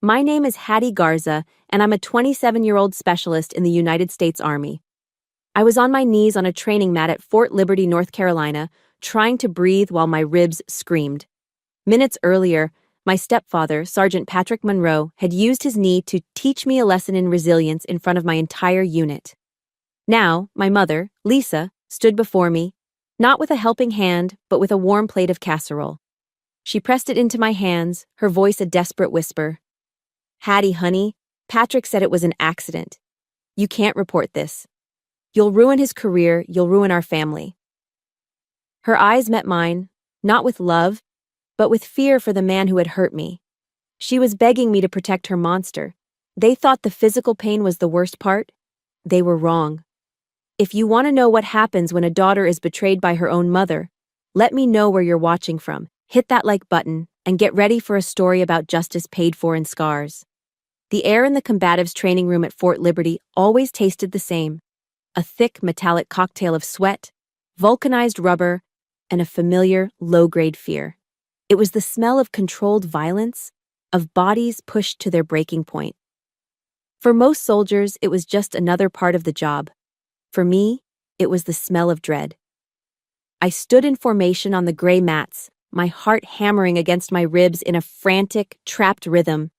My name is Hattie Garza, and I'm a 27-year-old specialist in the United States Army. I was on my knees on a training mat at Fort Liberty, North Carolina, trying to breathe while my ribs screamed. Minutes earlier, my stepfather, Sergeant Patrick Monroe, had used his knee to teach me a lesson in resilience in front of my entire unit. Now, my mother, Lisa, stood before me, not with a helping hand, but with a warm plate of casserole. She pressed it into my hands, her voice a desperate whisper. "Hattie, honey, Patrick said it was an accident. You can't report this. You'll ruin his career, you'll ruin our family." Her eyes met mine, not with love, but with fear for the man who had hurt me. She was begging me to protect her monster. They thought the physical pain was the worst part. They were wrong. If you want to know what happens when a daughter is betrayed by her own mother, let me know where you're watching from. Hit that like button, and get ready for a story about justice paid for in scars. The air in the combatives training room at Fort Liberty always tasted the same. A thick metallic cocktail of sweat, vulcanized rubber, and a familiar low-grade fear. It was the smell of controlled violence, of bodies pushed to their breaking point. For most soldiers, it was just another part of the job. For me, it was the smell of dread. I stood in formation on the gray mats, my heart hammering against my ribs in a frantic, trapped rhythm.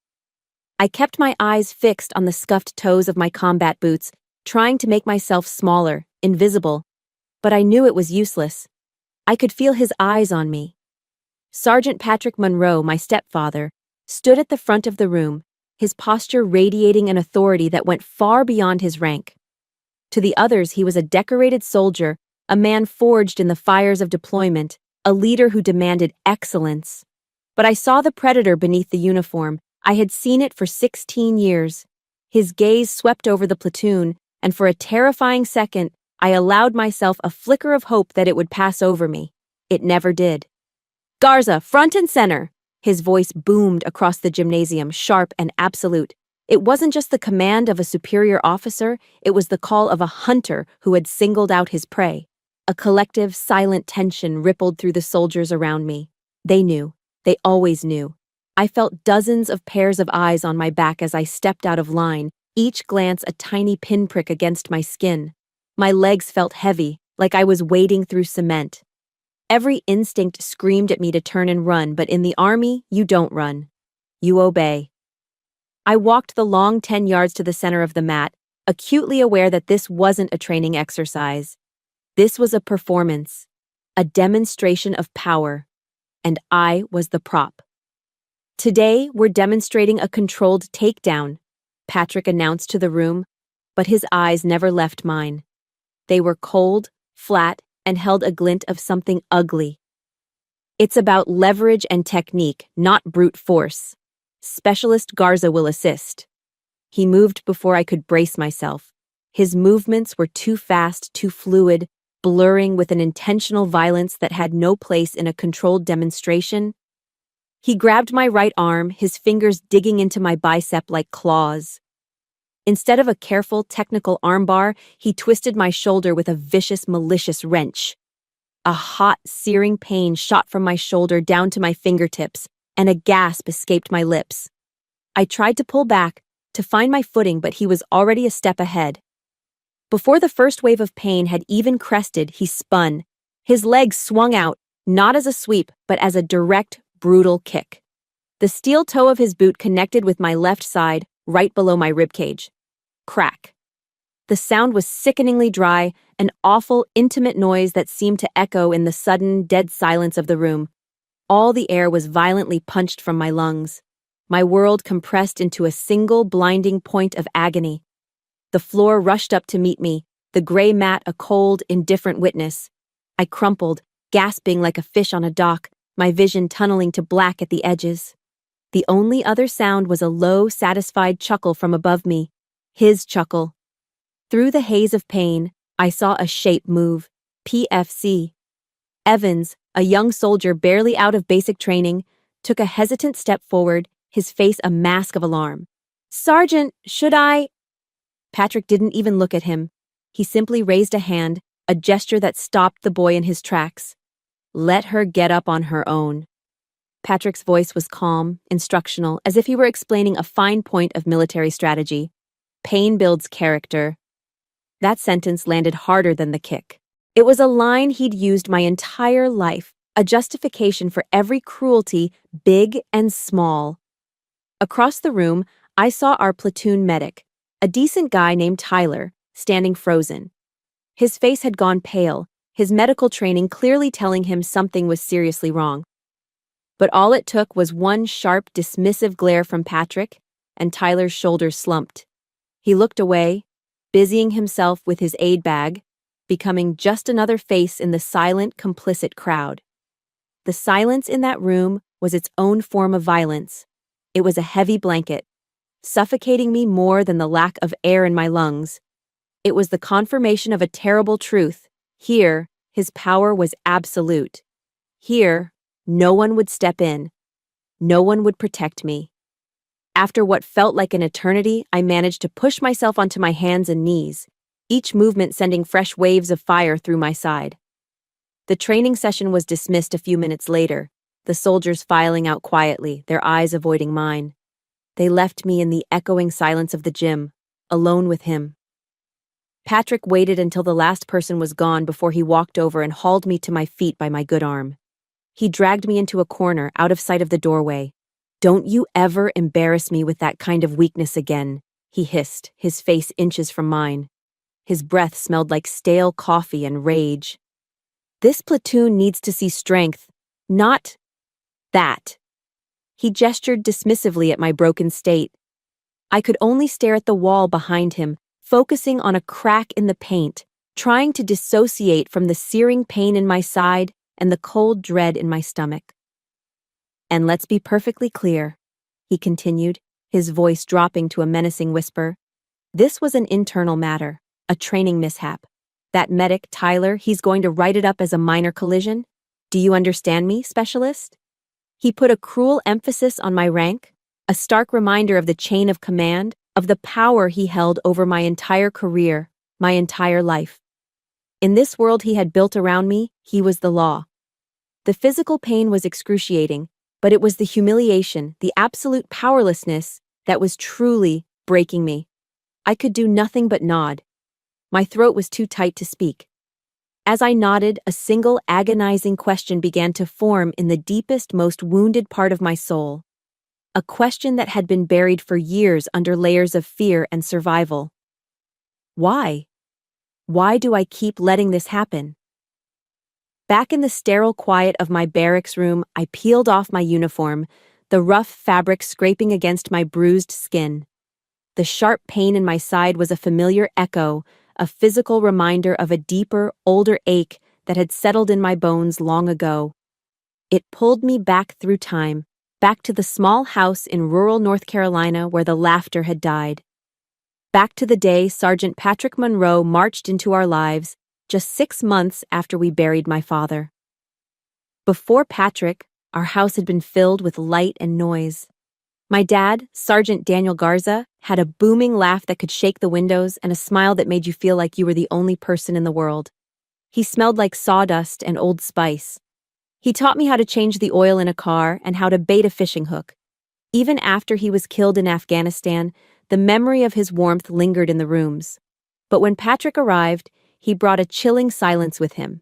I kept my eyes fixed on the scuffed toes of my combat boots, trying to make myself smaller, invisible. But I knew it was useless. I could feel his eyes on me. Sergeant Patrick Monroe, my stepfather, stood at the front of the room, his posture radiating an authority that went far beyond his rank. To the others, he was a decorated soldier, a man forged in the fires of deployment, a leader who demanded excellence. But I saw the predator beneath the uniform. I had seen it for 16 years. His gaze swept over the platoon, and for a terrifying second, I allowed myself a flicker of hope that it would pass over me. It never did. "Garza, front and center!" His voice boomed across the gymnasium, sharp and absolute. It wasn't just the command of a superior officer, it was the call of a hunter who had singled out his prey. A collective, silent tension rippled through the soldiers around me. They knew. They always knew. I felt dozens of pairs of eyes on my back as I stepped out of line, each glance a tiny pinprick against my skin. My legs felt heavy, like I was wading through cement. Every instinct screamed at me to turn and run, but in the Army, you don't run. You obey. I walked the long 10 yards to the center of the mat, acutely aware that this wasn't a training exercise. This was a performance, a demonstration of power, and I was the prop. "Today, we're demonstrating a controlled takedown," Patrick announced to the room, but his eyes never left mine. They were cold, flat, and held a glint of something ugly. "It's about leverage and technique, not brute force. Specialist Garza will assist." He moved before I could brace myself. His movements were too fast, too fluid, blurring with an intentional violence that had no place in a controlled demonstration. He grabbed my right arm, his fingers digging into my bicep like claws. Instead of a careful, technical armbar, he twisted my shoulder with a vicious, malicious wrench. A hot, searing pain shot from my shoulder down to my fingertips, and a gasp escaped my lips. I tried to pull back, to find my footing, but he was already a step ahead. Before the first wave of pain had even crested, he spun. His legs swung out, not as a sweep, but as a direct, brutal kick. The steel toe of his boot connected with my left side, right below my ribcage. Crack. The sound was sickeningly dry, an awful, intimate noise that seemed to echo in the sudden, dead silence of the room. All the air was violently punched from my lungs. My world compressed into a single, blinding point of agony. The floor rushed up to meet me, the gray mat a cold, indifferent witness. I crumpled, gasping like a fish on a dock, my vision tunneling to black at the edges. The only other sound was a low, satisfied chuckle from above me. His chuckle. Through the haze of pain, I saw a shape move. PFC. Evans, a young soldier barely out of basic training, took a hesitant step forward, his face a mask of alarm. "Sergeant, should I?" Patrick didn't even look at him. He simply raised a hand, a gesture that stopped the boy in his tracks. "Let her get up on her own." Patrick's voice was calm, instructional, as if he were explaining a fine point of military strategy. Pain builds character. That sentence landed harder than the kick. It was a line he'd used my entire life, a justification for every cruelty, big and small. Across the room, I saw our platoon medic, a decent guy named Tyler, standing frozen. His face had gone pale, his medical training clearly telling him something was seriously wrong. But all it took was one sharp, dismissive glare from Patrick, and Tyler's shoulders slumped. He looked away, busying himself with his aid bag, becoming just another face in the silent, complicit crowd. The silence in that room was its own form of violence. It was a heavy blanket, suffocating me more than the lack of air in my lungs. It was the confirmation of a terrible truth. Here, his power was absolute. Here, no one would step in. No one would protect me. After what felt like an eternity, I managed to push myself onto my hands and knees, each movement sending fresh waves of fire through my side. The training session was dismissed a few minutes later, the soldiers filing out quietly, their eyes avoiding mine. They left me in the echoing silence of the gym, alone with him. Patrick waited until the last person was gone before he walked over and hauled me to my feet by my good arm. He dragged me into a corner, out of sight of the doorway. "Don't you ever embarrass me with that kind of weakness again," he hissed, his face inches from mine. His breath smelled like stale coffee and rage. "This platoon needs to see strength, not that." He gestured dismissively at my broken state. I could only stare at the wall behind him, focusing on a crack in the paint, trying to dissociate from the searing pain in my side and the cold dread in my stomach. "And let's be perfectly clear," he continued, his voice dropping to a menacing whisper. "This was an internal matter, a training mishap. That medic, Tyler, he's going to write it up as a minor collision. Do you understand me, specialist?" He put a cruel emphasis on my rank, a stark reminder of the chain of command, of the power he held over my entire career, my entire life. In this world he had built around me, he was the law. The physical pain was excruciating, but it was the humiliation, the absolute powerlessness, that was truly breaking me. I could do nothing but nod. My throat was too tight to speak. As I nodded, a single agonizing question began to form in the deepest, most wounded part of my soul. A question that had been buried for years under layers of fear and survival. Why? Why do I keep letting this happen? Back in the sterile quiet of my barracks room, I peeled off my uniform, the rough fabric scraping against my bruised skin. The sharp pain in my side was a familiar echo, a physical reminder of a deeper, older ache that had settled in my bones long ago. It pulled me back through time, back to the small house in rural North Carolina where the laughter had died. Back to the day Sergeant Patrick Monroe marched into our lives, just 6 months after we buried my father. Before Patrick, our house had been filled with light and noise. My dad, Sergeant Daniel Garza, had a booming laugh that could shake the windows and a smile that made you feel like you were the only person in the world. He smelled like sawdust and Old Spice. He taught me how to change the oil in a car and how to bait a fishing hook. Even after he was killed in Afghanistan, the memory of his warmth lingered in the rooms. But when Patrick arrived, he brought a chilling silence with him.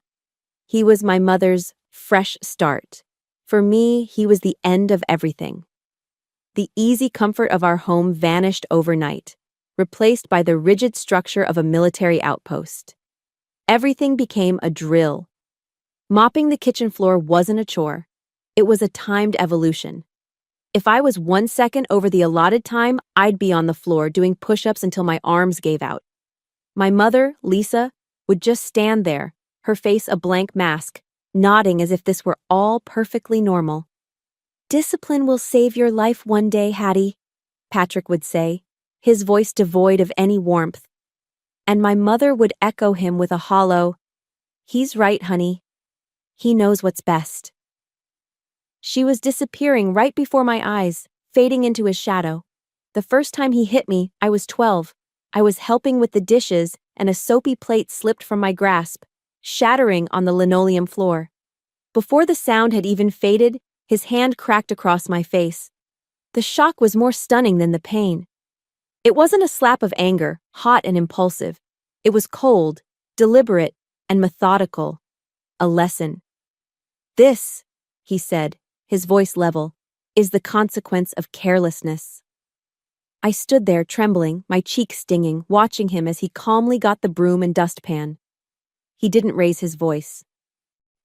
He was my mother's fresh start. For me, he was the end of everything. The easy comfort of our home vanished overnight, replaced by the rigid structure of a military outpost. Everything became a drill. Mopping the kitchen floor wasn't a chore. It was a timed evolution. If I was 1 second over the allotted time, I'd be on the floor doing push-ups until my arms gave out. My mother, Lisa, would just stand there, her face a blank mask, nodding as if this were all perfectly normal. "Discipline will save your life one day, Hattie," Patrick would say, his voice devoid of any warmth. And my mother would echo him with a hollow, "He's right, honey. He knows what's best." She was disappearing right before my eyes, fading into his shadow. The first time he hit me, I was 12. I was helping with the dishes, and a soapy plate slipped from my grasp, shattering on the linoleum floor. Before the sound had even faded, His hand cracked across my face. The shock was more stunning than the pain. It wasn't a slap of anger, hot and impulsive. It was cold, deliberate, and methodical. A lesson. "This," he said, his voice level, "is the consequence of carelessness." I stood there trembling, my cheek stinging, watching him as he calmly got the broom and dustpan. He didn't raise his voice.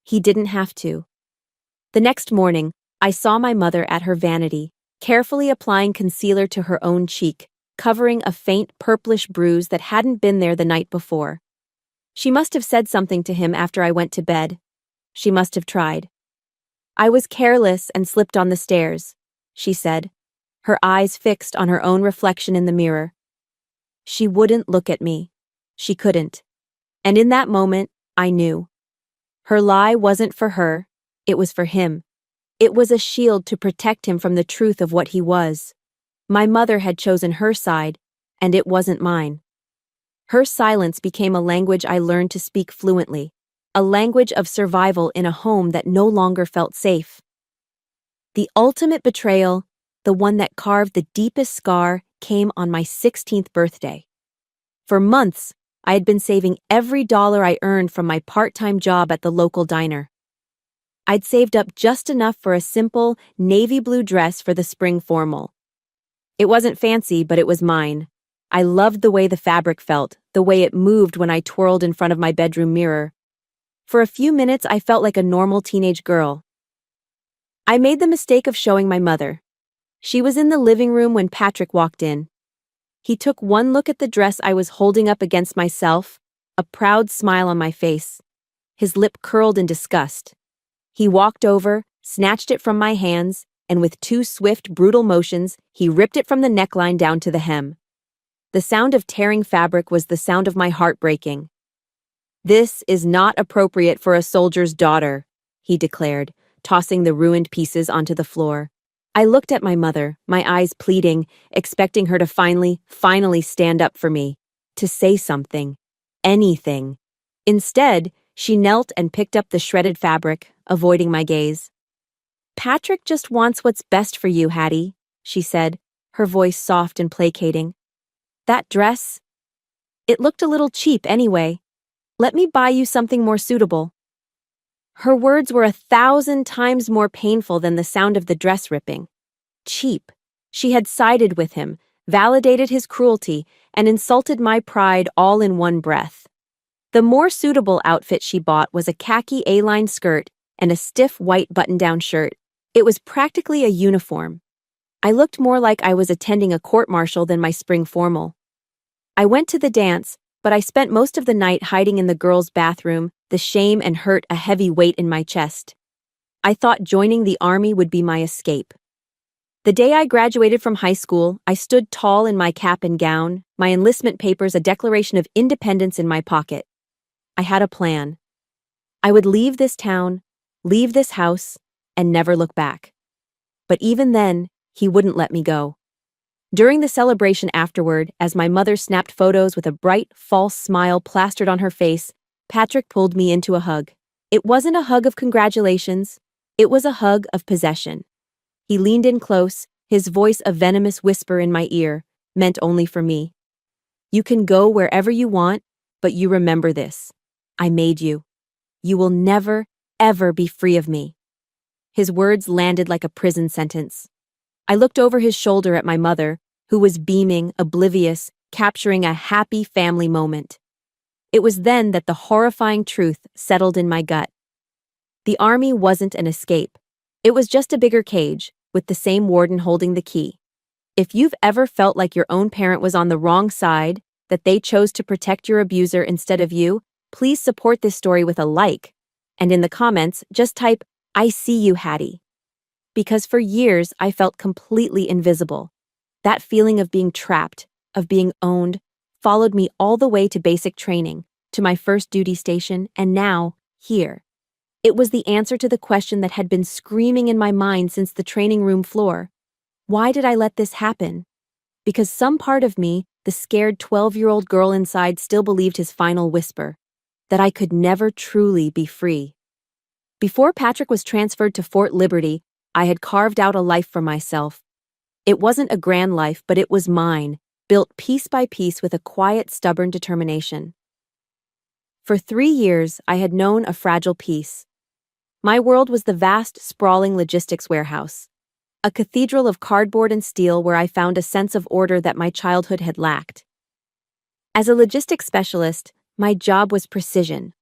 He didn't have to. The next morning, I saw my mother at her vanity, carefully applying concealer to her own cheek, covering a faint purplish bruise that hadn't been there the night before. She must have said something to him after I went to bed. She must have tried. "I was careless and slipped on the stairs," she said, her eyes fixed on her own reflection in the mirror. She wouldn't look at me. She couldn't. And in that moment, I knew. Her lie wasn't for her, it was for him. It was a shield to protect him from the truth of what he was. My mother had chosen her side, and it wasn't mine. Her silence became a language I learned to speak fluently, a language of survival in a home that no longer felt safe. The ultimate betrayal, the one that carved the deepest scar, came on my 16th birthday. For months, I had been saving every dollar I earned from my part-time job at the local diner. I'd saved up just enough for a simple, navy blue dress for the spring formal. It wasn't fancy, but it was mine. I loved the way the fabric felt, the way it moved when I twirled in front of my bedroom mirror. For a few minutes, I felt like a normal teenage girl. I made the mistake of showing my mother. She was in the living room when Patrick walked in. He took one look at the dress I was holding up against myself, a proud smile on my face. His lip curled in disgust. He walked over, snatched it from my hands, and with two swift, brutal motions, he ripped it from the neckline down to the hem. The sound of tearing fabric was the sound of my heart breaking. "This is not appropriate for a soldier's daughter," he declared, tossing the ruined pieces onto the floor. I looked at my mother, my eyes pleading, expecting her to finally stand up for me, to say something, anything. Instead, she knelt and picked up the shredded fabric, avoiding my gaze. "Patrick just wants what's best for you, Hattie," she said, her voice soft and placating. "That dress? It looked a little cheap anyway. Let me buy you something more suitable." Her words were 1,000 times more painful than the sound of the dress ripping. Cheap. She had sided with him, validated his cruelty, and insulted my pride all in one breath. The more suitable outfit she bought was a khaki A-line skirt and a stiff white button-down shirt. It was practically a uniform. I looked more like I was attending a court-martial than my spring formal. I went to the dance, but I spent most of the night hiding in the girls' bathroom, the shame and hurt a heavy weight in my chest. I thought joining the army would be my escape. The day I graduated from high school, I stood tall in my cap and gown, my enlistment papers a declaration of independence in my pocket. I had a plan. I would leave this town, leave this house, and never look back. But even then, he wouldn't let me go. During the celebration afterward, as my mother snapped photos with a bright, false smile plastered on her face, Patrick pulled me into a hug. It wasn't a hug of congratulations. It was a hug of possession. He leaned in close, his voice a venomous whisper in my ear, meant only for me. "You can go wherever you want, but you remember this. I made you. You will never, ever be free of me." His words landed like a prison sentence. I looked over his shoulder at my mother, who was beaming, oblivious, capturing a happy family moment. It was then that the horrifying truth settled in my gut. The army wasn't an escape. It was just a bigger cage, with the same warden holding the key. If you've ever felt like your own parent was on the wrong side, that they chose to protect your abuser instead of you, please support this story with a like. And in the comments, just type, "I see you, Hattie." Because for years, I felt completely invisible. That feeling of being trapped, of being owned, followed me all the way to basic training, to my first duty station, and now, here. It was the answer to the question that had been screaming in my mind since the training room floor. Why did I let this happen? Because some part of me, the scared 12-year-old girl inside, still believed his final whisper, that I could never truly be free. Before Patrick was transferred to Fort Liberty, I had carved out a life for myself. It wasn't a grand life, but it was mine, built piece by piece with a quiet, stubborn determination. For 3 years, I had known a fragile peace. My world was the vast, sprawling logistics warehouse, a cathedral of cardboard and steel where I found a sense of order that my childhood had lacked. As a logistics specialist, my job was precision.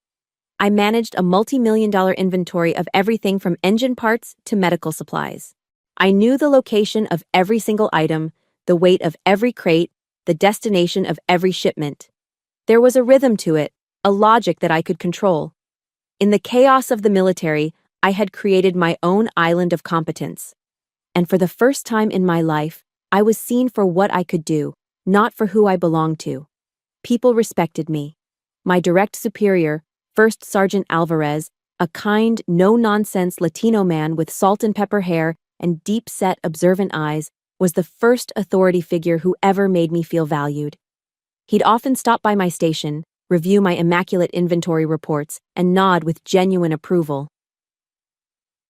I managed a multi-million-dollar inventory of everything from engine parts to medical supplies. I knew the location of every single item, the weight of every crate, the destination of every shipment. There was a rhythm to it, a logic that I could control. In the chaos of the military, I had created my own island of competence. And for the first time in my life, I was seen for what I could do, not for who I belonged to. People respected me. My direct superior, First Sergeant Alvarez, a kind, no-nonsense Latino man with salt and pepper hair and deep-set, observant eyes, was the first authority figure who ever made me feel valued. He'd often stop by my station, review my immaculate inventory reports, and nod with genuine approval.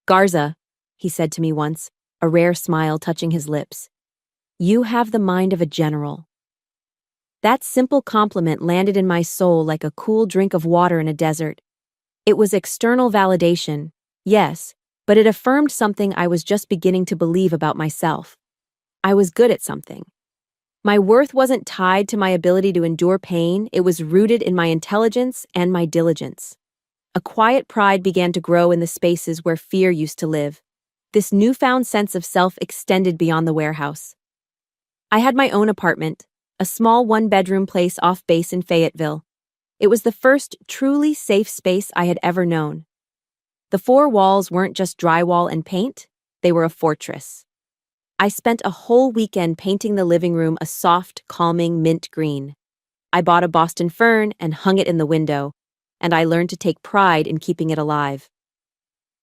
"Garza," he said to me once, a rare smile touching his lips, "you have the mind of a general." That simple compliment landed in my soul like a cool drink of water in a desert. It was external validation, yes, but it affirmed something I was just beginning to believe about myself. I was good at something. My worth wasn't tied to my ability to endure pain, it was rooted in my intelligence and my diligence. A quiet pride began to grow in the spaces where fear used to live. This newfound sense of self extended beyond the warehouse. I had my own apartment, a small one-bedroom place off base in Fayetteville. It was the first truly safe space I had ever known. The four walls weren't just drywall and paint, they were a fortress. I spent a whole weekend painting the living room a soft, calming mint green. I bought a Boston fern and hung it in the window, and I learned to take pride in keeping it alive.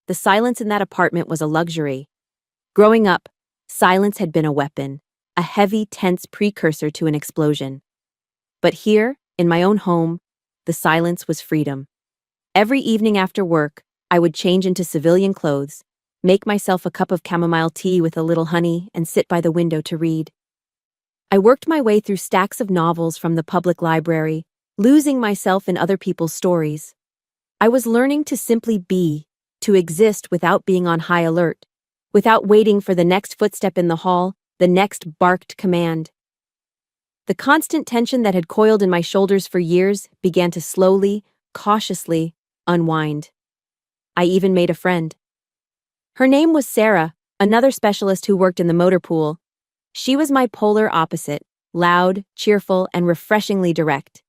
The silence in that apartment was a luxury. Growing up, silence had been a weapon, a heavy, tense precursor to an explosion. But here, in my own home, the silence was freedom. Every evening after work, I would change into civilian clothes, make myself a cup of chamomile tea with a little honey, and sit by the window to read. I worked my way through stacks of novels from the public library, losing myself in other people's stories. I was learning to simply be, to exist without being on high alert, without waiting for the next footstep in the hall, the next barked command. The constant tension that had coiled in my shoulders for years began to slowly, cautiously unwind. I even made a friend. Her name was Sarah, another specialist who worked in the motor pool. She was my polar opposite, loud, cheerful, and refreshingly direct.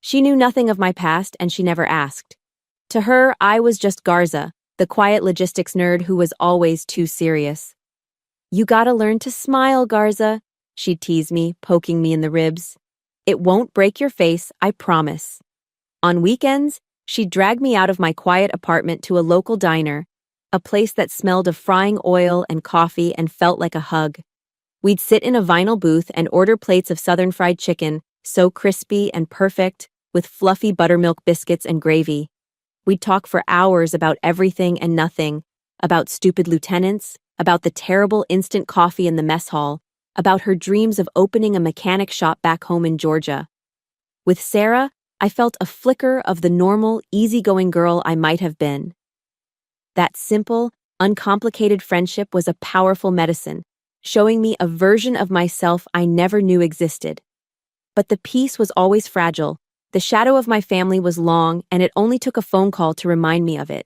She knew nothing of my past, and she never asked. To her, I was just Garza, the quiet logistics nerd who was always too serious. "You gotta learn to smile, Garza," she'd tease me, poking me in the ribs. "It won't break your face, I promise." On weekends, she'd drag me out of my quiet apartment to a local diner, a place that smelled of frying oil and coffee and felt like a hug. We'd sit in a vinyl booth and order plates of Southern fried chicken, so crispy and perfect, with fluffy buttermilk biscuits and gravy. We'd talk for hours about everything and nothing, about stupid lieutenants, about the terrible instant coffee in the mess hall, about her dreams of opening a mechanic shop back home in Georgia. With Sarah, I felt a flicker of the normal, easygoing girl I might have been. That simple, uncomplicated friendship was a powerful medicine, showing me a version of myself I never knew existed. But the peace was always fragile. The shadow of my family was long, and it only took a phone call to remind me of it.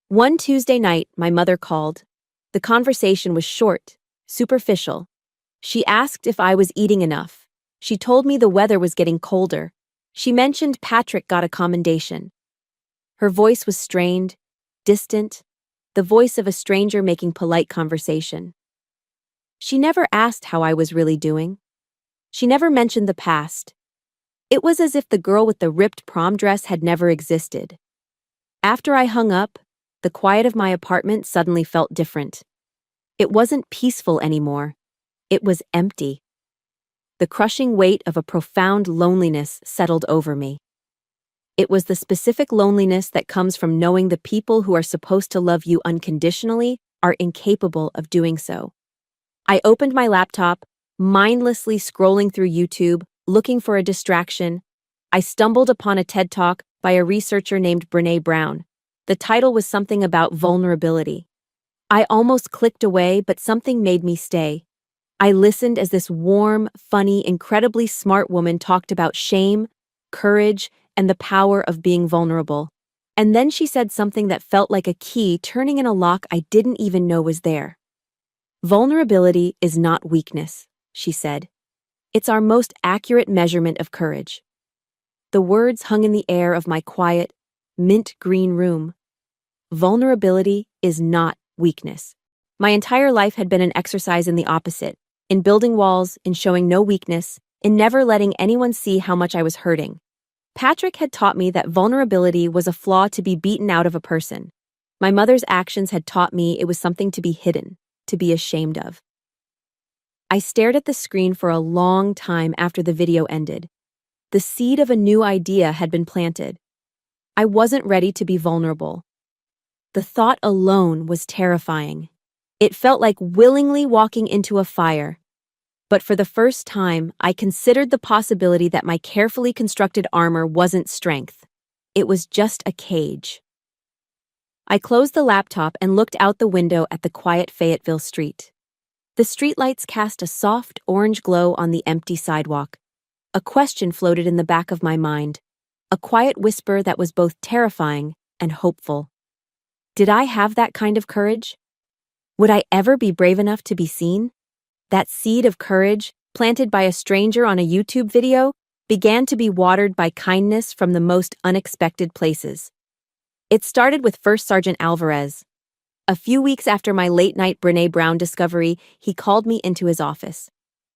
One Tuesday night, my mother called. The conversation was short, superficial. She asked if I was eating enough. She told me the weather was getting colder. She mentioned Patrick got a commendation. Her voice was strained, distant, the voice of a stranger making polite conversation. She never asked how I was really doing. She never mentioned the past. It was as if the girl with the ripped prom dress had never existed. After I hung up, the quiet of my apartment suddenly felt different. It wasn't peaceful anymore. It was empty. The crushing weight of a profound loneliness settled over me. It was the specific loneliness that comes from knowing the people who are supposed to love you unconditionally are incapable of doing so. I opened my laptop, mindlessly scrolling through YouTube, looking for a distraction. I stumbled upon a TED Talk by a researcher named Brené Brown. The title was something about vulnerability. I almost clicked away, but something made me stay. I listened as this warm, funny, incredibly smart woman talked about shame, courage, and the power of being vulnerable. And then she said something that felt like a key turning in a lock I didn't even know was there. Vulnerability is not weakness, she said. It's our most accurate measurement of courage. The words hung in the air of my quiet, mint green room. Vulnerability is not weakness. My entire life had been an exercise in the opposite, in building walls, in showing no weakness, in never letting anyone see how much I was hurting. Patrick had taught me that vulnerability was a flaw to be beaten out of a person. My mother's actions had taught me it was something to be hidden, to be ashamed of. I stared at the screen for a long time after the video ended. The seed of a new idea had been planted. I wasn't ready to be vulnerable. The thought alone was terrifying. It felt like willingly walking into a fire. But for the first time, I considered the possibility that my carefully constructed armor wasn't strength. It was just a cage. I closed the laptop and looked out the window at the quiet Fayetteville street. The streetlights cast a soft orange glow on the empty sidewalk. A question floated in the back of my mind, a quiet whisper that was both terrifying and hopeful. Did I have that kind of courage? Would I ever be brave enough to be seen? That seed of courage, planted by a stranger on a YouTube video, began to be watered by kindness from the most unexpected places. It started with First Sergeant Alvarez. A few weeks after my late-night Brené Brown discovery, he called me into his office.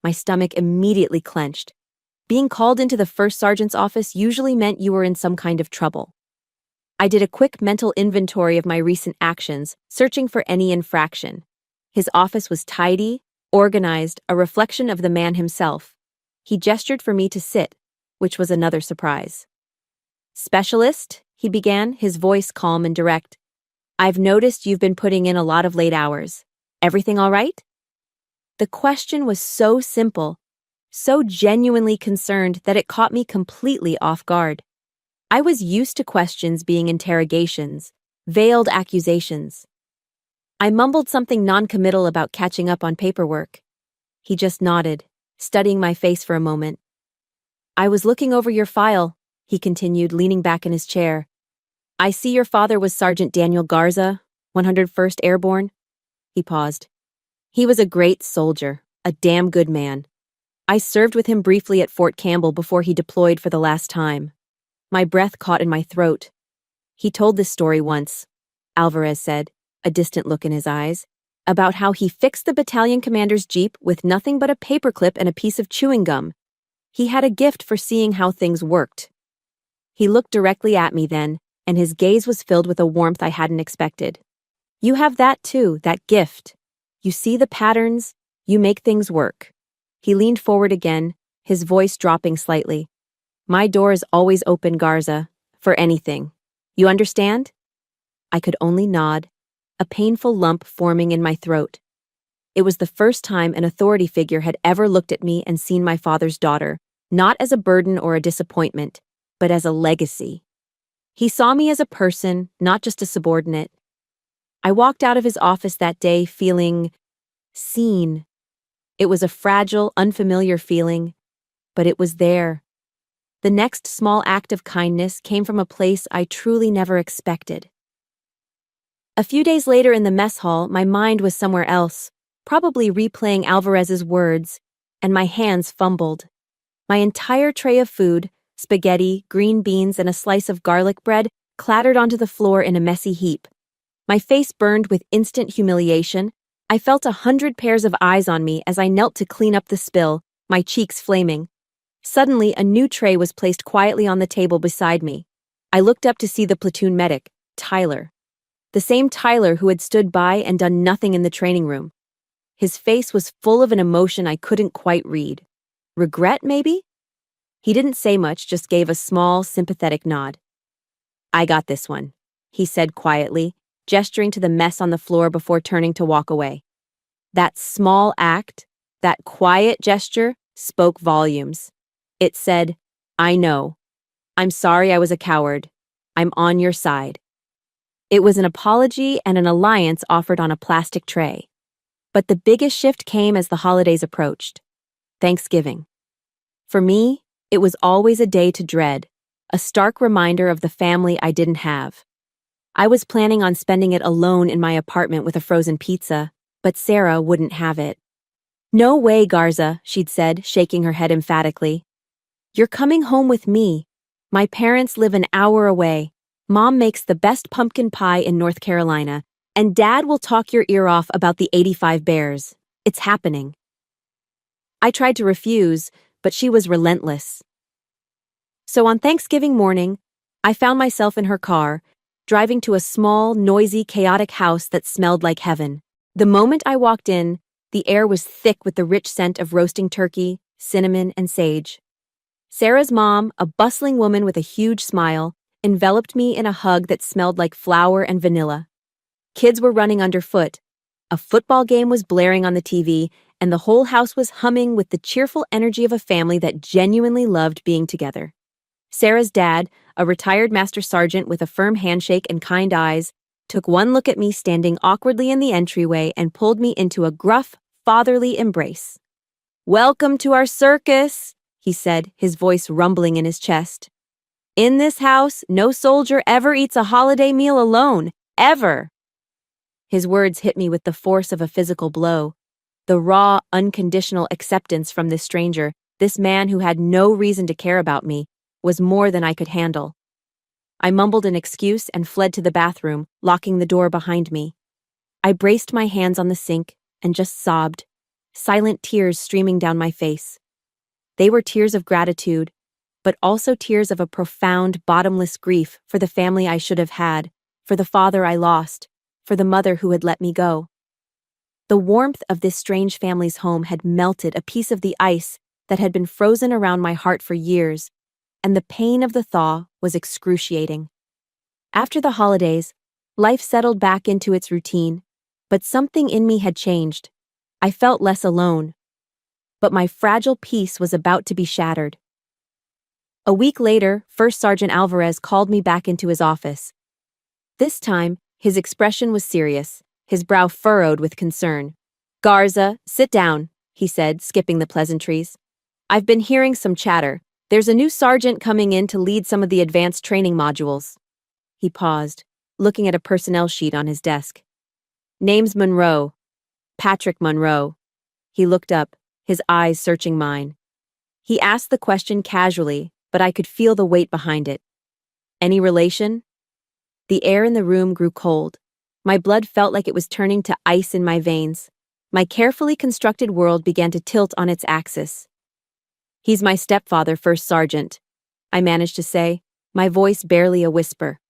My stomach immediately clenched. Being called into the first sergeant's office usually meant you were in some kind of trouble. I did a quick mental inventory of my recent actions, searching for any infraction. His office was tidy, organized, a reflection of the man himself. He gestured for me to sit, which was another surprise. "Specialist," he began, his voice calm and direct. "I've noticed you've been putting in a lot of late hours. Everything all right?" The question was so simple, so genuinely concerned that it caught me completely off guard. I was used to questions being interrogations, veiled accusations. I mumbled something non-committal about catching up on paperwork. He just nodded, studying my face for a moment. "I was looking over your file," he continued, leaning back in his chair. "I see your father was Sergeant Daniel Garza, 101st Airborne." He paused. "He was a great soldier, a damn good man. I served with him briefly at Fort Campbell before he deployed for the last time." My breath caught in my throat. "He told this story once," Alvarez said, a distant look in his eyes, "about how he fixed the battalion commander's Jeep with nothing but a paperclip and a piece of chewing gum. He had a gift for seeing how things worked." He looked directly at me then, and his gaze was filled with a warmth I hadn't expected. "You have that too, that gift. You see the patterns, you make things work." He leaned forward again, his voice dropping slightly. "My door is always open, Garza, for anything. You understand?" I could only nod, a painful lump forming in my throat. It was the first time an authority figure had ever looked at me and seen my father's daughter, not as a burden or a disappointment, but as a legacy. He saw me as a person, not just a subordinate. I walked out of his office that day feeling seen. It was a fragile, unfamiliar feeling, but it was there. The next small act of kindness came from a place I truly never expected. A few days later in the mess hall, my mind was somewhere else, probably replaying Alvarez's words, and my hands fumbled. My entire tray of food, spaghetti, green beans, and a slice of garlic bread, clattered onto the floor in a messy heap. My face burned with instant humiliation. I felt 100 pairs of eyes on me as I knelt to clean up the spill, my cheeks flaming. Suddenly, a new tray was placed quietly on the table beside me. I looked up to see the platoon medic, Tyler. The same Tyler who had stood by and done nothing in the training room. His face was full of an emotion I couldn't quite read. Regret, maybe? He didn't say much, just gave a small, sympathetic nod. "I got this one," he said quietly, gesturing to the mess on the floor before turning to walk away. That small act, that quiet gesture, spoke volumes. It said, "I know. I'm sorry I was a coward. I'm on your side." It was an apology and an alliance offered on a plastic tray. But the biggest shift came as the holidays approached. Thanksgiving. For me, it was always a day to dread, a stark reminder of the family I didn't have. I was planning on spending it alone in my apartment with a frozen pizza, but Sarah wouldn't have it. "No way, Garza," she'd said, shaking her head emphatically. "You're coming home with me. My parents live an hour away. Mom makes the best pumpkin pie in North Carolina, and Dad will talk your ear off about the 85 Bears. It's happening." I tried to refuse, but she was relentless. So on Thanksgiving morning, I found myself in her car, driving to a small, noisy, chaotic house that smelled like heaven. The moment I walked in, the air was thick with the rich scent of roasting turkey, cinnamon, and sage. Sarah's mom, a bustling woman with a huge smile, enveloped me in a hug that smelled like flour and vanilla. Kids were running underfoot. A football game was blaring on the TV, and the whole house was humming with the cheerful energy of a family that genuinely loved being together. Sarah's dad, a retired master sergeant with a firm handshake and kind eyes, took one look at me standing awkwardly in the entryway and pulled me into a gruff, fatherly embrace. "Welcome to our circus," he said, his voice rumbling in his chest. "In this house, no soldier ever eats a holiday meal alone, ever." His words hit me with the force of a physical blow. The raw, unconditional acceptance from this stranger, this man who had no reason to care about me, was more than I could handle. I mumbled an excuse and fled to the bathroom, locking the door behind me. I braced my hands on the sink and just sobbed, silent tears streaming down my face. They were tears of gratitude, but also tears of a profound, bottomless grief for the family I should have had, for the father I lost, for the mother who had let me go. The warmth of this strange family's home had melted a piece of the ice that had been frozen around my heart for years, and the pain of the thaw was excruciating. After the holidays, life settled back into its routine, but something in me had changed. I felt less alone. But my fragile peace was about to be shattered. A week later, First Sergeant Alvarez called me back into his office. This time, his expression was serious, his brow furrowed with concern. "Garza, sit down," he said, skipping the pleasantries. "I've been hearing some chatter. There's a new sergeant coming in to lead some of the advanced training modules." He paused, looking at a personnel sheet on his desk. "Name's Monroe. Patrick Monroe." He looked up, his eyes searching mine. He asked the question casually, but I could feel the weight behind it. "Any relation?" The air in the room grew cold. My blood felt like it was turning to ice in my veins. My carefully constructed world began to tilt on its axis. "He's my stepfather, First Sergeant," I managed to say, my voice barely a whisper.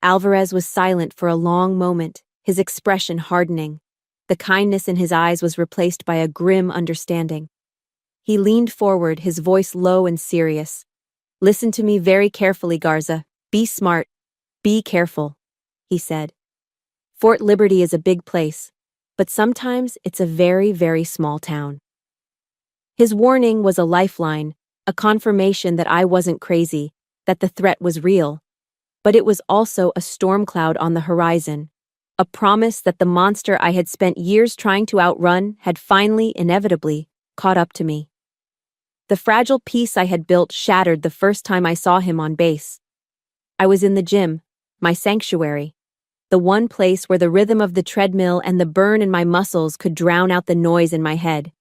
Alvarez was silent for a long moment, his expression hardening. The kindness in his eyes was replaced by a grim understanding. He leaned forward, his voice low and serious. "Listen to me very carefully, Garza. Be smart. Be careful," he said. "Fort Liberty is a big place, but sometimes it's a very, very small town." His warning was a lifeline, a confirmation that I wasn't crazy, that the threat was real. But it was also a storm cloud on the horizon, a promise that the monster I had spent years trying to outrun had finally, inevitably, caught up to me. The fragile peace I had built shattered the first time I saw him on base. I was in the gym, my sanctuary, the one place where the rhythm of the treadmill and the burn in my muscles could drown out the noise in my head.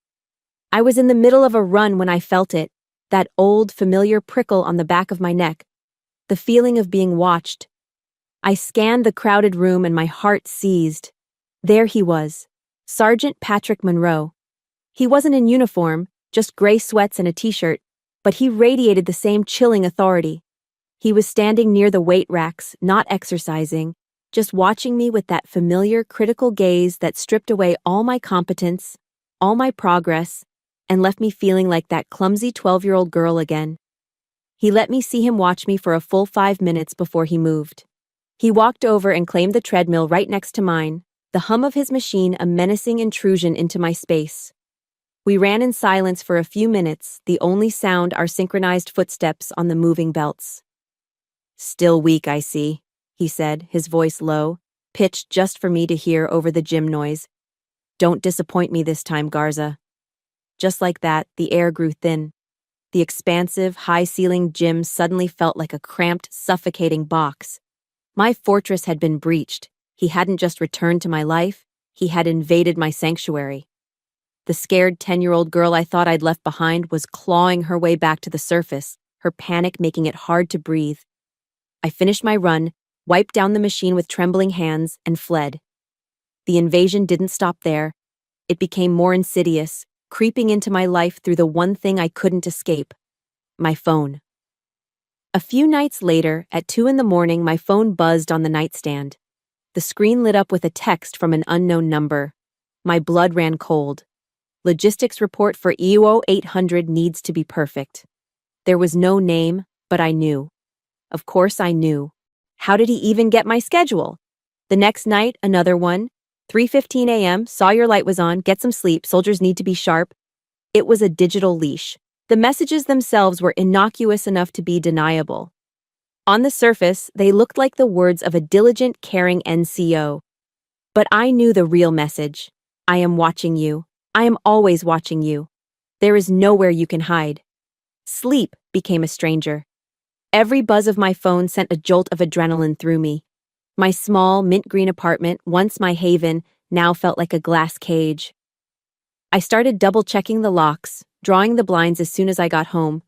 I was in the middle of a run when I felt it, that old, familiar prickle on the back of my neck, the feeling of being watched. I scanned the crowded room and my heart seized. There he was, Sergeant Patrick Monroe. He wasn't in uniform, just gray sweats and a t-shirt, but he radiated the same chilling authority. He was standing near the weight racks, not exercising, just watching me with that familiar, critical gaze that stripped away all my competence, all my progress, and left me feeling like that clumsy 12-year-old girl again. He let me see him watch me for a full 5 minutes before he moved. He walked over and claimed the treadmill right next to mine, the hum of his machine a menacing intrusion into my space. We ran in silence for a few minutes, the only sound our synchronized footsteps on the moving belts. "Still weak, I see," he said, his voice low, pitched just for me to hear over the gym noise. "Don't disappoint me this time, Garza." Just like that, the air grew thin. The expansive, high-ceilinged gym suddenly felt like a cramped, suffocating box. My fortress had been breached. He hadn't just returned to my life, he had invaded my sanctuary. The scared 10-year-old girl I thought I'd left behind was clawing her way back to the surface, her panic making it hard to breathe. I finished my run, wiped down the machine with trembling hands, and fled. The invasion didn't stop there. It became more insidious, creeping into my life through the one thing I couldn't escape: my phone. A few nights later, at 2 a.m, my phone buzzed on the nightstand. The screen lit up with a text from an unknown number. My blood ran cold. "Logistics report for EO 800 needs to be perfect." There was no name, but I knew. Of course I knew. How did he even get my schedule? The next night, another one. 3:15 a.m., saw your light was on, get some sleep, soldiers need to be sharp. It was a digital leash. The messages themselves were innocuous enough to be deniable. On the surface, they looked like the words of a diligent, caring NCO. But I knew the real message. I am watching you. I am always watching you. There is nowhere you can hide. Sleep became a stranger. Every buzz of my phone sent a jolt of adrenaline through me. My small, mint-green apartment, once my haven, now felt like a glass cage. I started double-checking the locks, drawing the blinds as soon as I got home,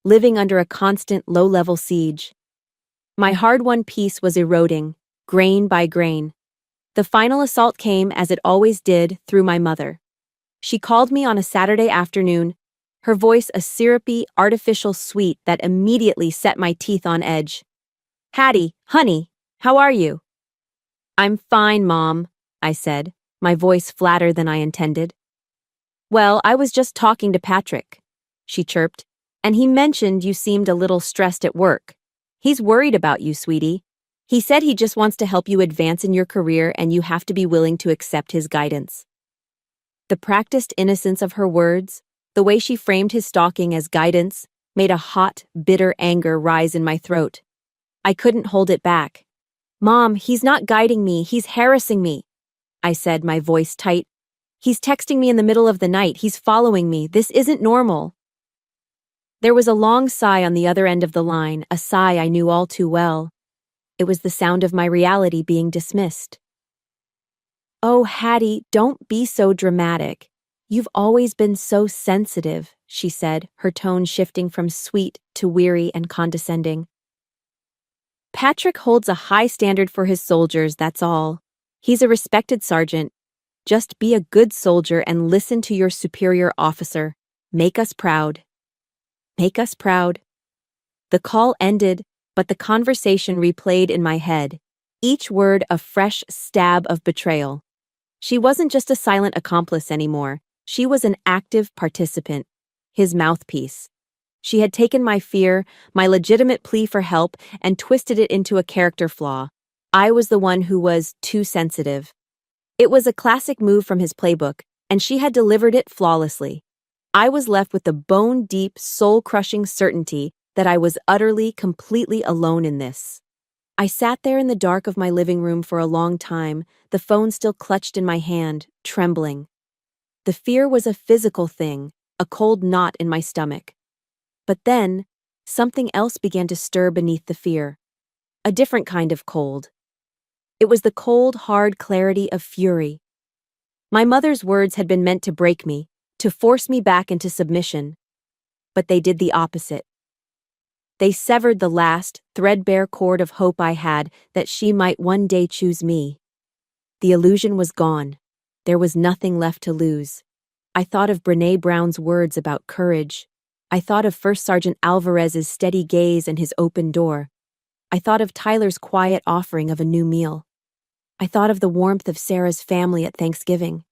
living under a constant low-level siege. My hard-won peace was eroding, grain by grain. The final assault came, as it always did, through my mother. She called me on a Saturday afternoon, her voice a syrupy, artificial sweet that immediately set my teeth on edge. "Hattie, honey, how are you?" "I'm fine, Mom," I said, my voice flatter than I intended. "Well, I was just talking to Patrick," she chirped, "and he mentioned you seemed a little stressed at work. He's worried about you, sweetie. He said he just wants to help you advance in your career and you have to be willing to accept his guidance." The practiced innocence of her words, the way she framed his stalking as guidance, made a hot, bitter anger rise in my throat. I couldn't hold it back. "Mom, he's not guiding me, he's harassing me," I said, my voice tight. "He's texting me in the middle of the night, he's following me, this isn't normal." There was a long sigh on the other end of the line, a sigh I knew all too well. It was the sound of my reality being dismissed. "Oh, Hattie, don't be so dramatic. You've always been so sensitive," she said, her tone shifting from sweet to weary and condescending. "Patrick holds a high standard for his soldiers, that's all. He's a respected sergeant. Just be a good soldier and listen to your superior officer. Make us proud." Make us proud. The call ended, but the conversation replayed in my head, each word a fresh stab of betrayal. She wasn't just a silent accomplice anymore. She was an active participant, his mouthpiece. She had taken my fear, my legitimate plea for help, and twisted it into a character flaw. I was the one who was too sensitive. It was a classic move from his playbook, and she had delivered it flawlessly. I was left with the bone-deep, soul-crushing certainty that I was utterly, completely alone in this. I sat there in the dark of my living room for a long time, the phone still clutched in my hand, trembling. The fear was a physical thing, a cold knot in my stomach. But then, something else began to stir beneath the fear. A different kind of cold. It was the cold, hard clarity of fury. My mother's words had been meant to break me, to force me back into submission. But they did the opposite. They severed the last, threadbare cord of hope I had that she might one day choose me. The illusion was gone. There was nothing left to lose. I thought of Brené Brown's words about courage. I thought of First Sergeant Alvarez's steady gaze and his open door. I thought of Tyler's quiet offering of a new meal. I thought of the warmth of Sarah's family at Thanksgiving.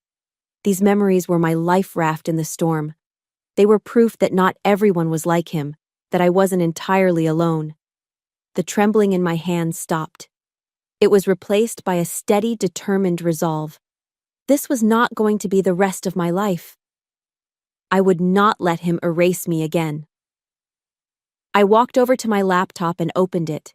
These memories were my life raft in the storm. They were proof that not everyone was like him, that I wasn't entirely alone. The trembling in my hands stopped. It was replaced by a steady, determined resolve. This was not going to be the rest of my life. I would not let him erase me again. I walked over to my laptop and opened it.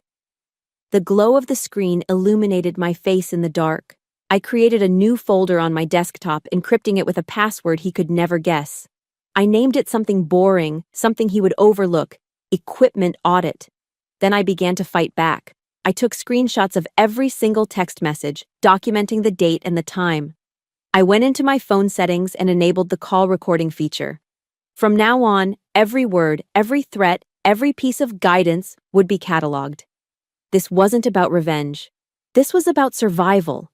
The glow of the screen illuminated my face in the dark. I created a new folder on my desktop, encrypting it with a password he could never guess. I named it something boring, something he would overlook, equipment audit. Then I began to fight back. I took screenshots of every single text message, documenting the date and the time. I went into my phone settings and enabled the call recording feature. From now on, every word, every threat, every piece of guidance would be cataloged. This wasn't about revenge. This was about survival.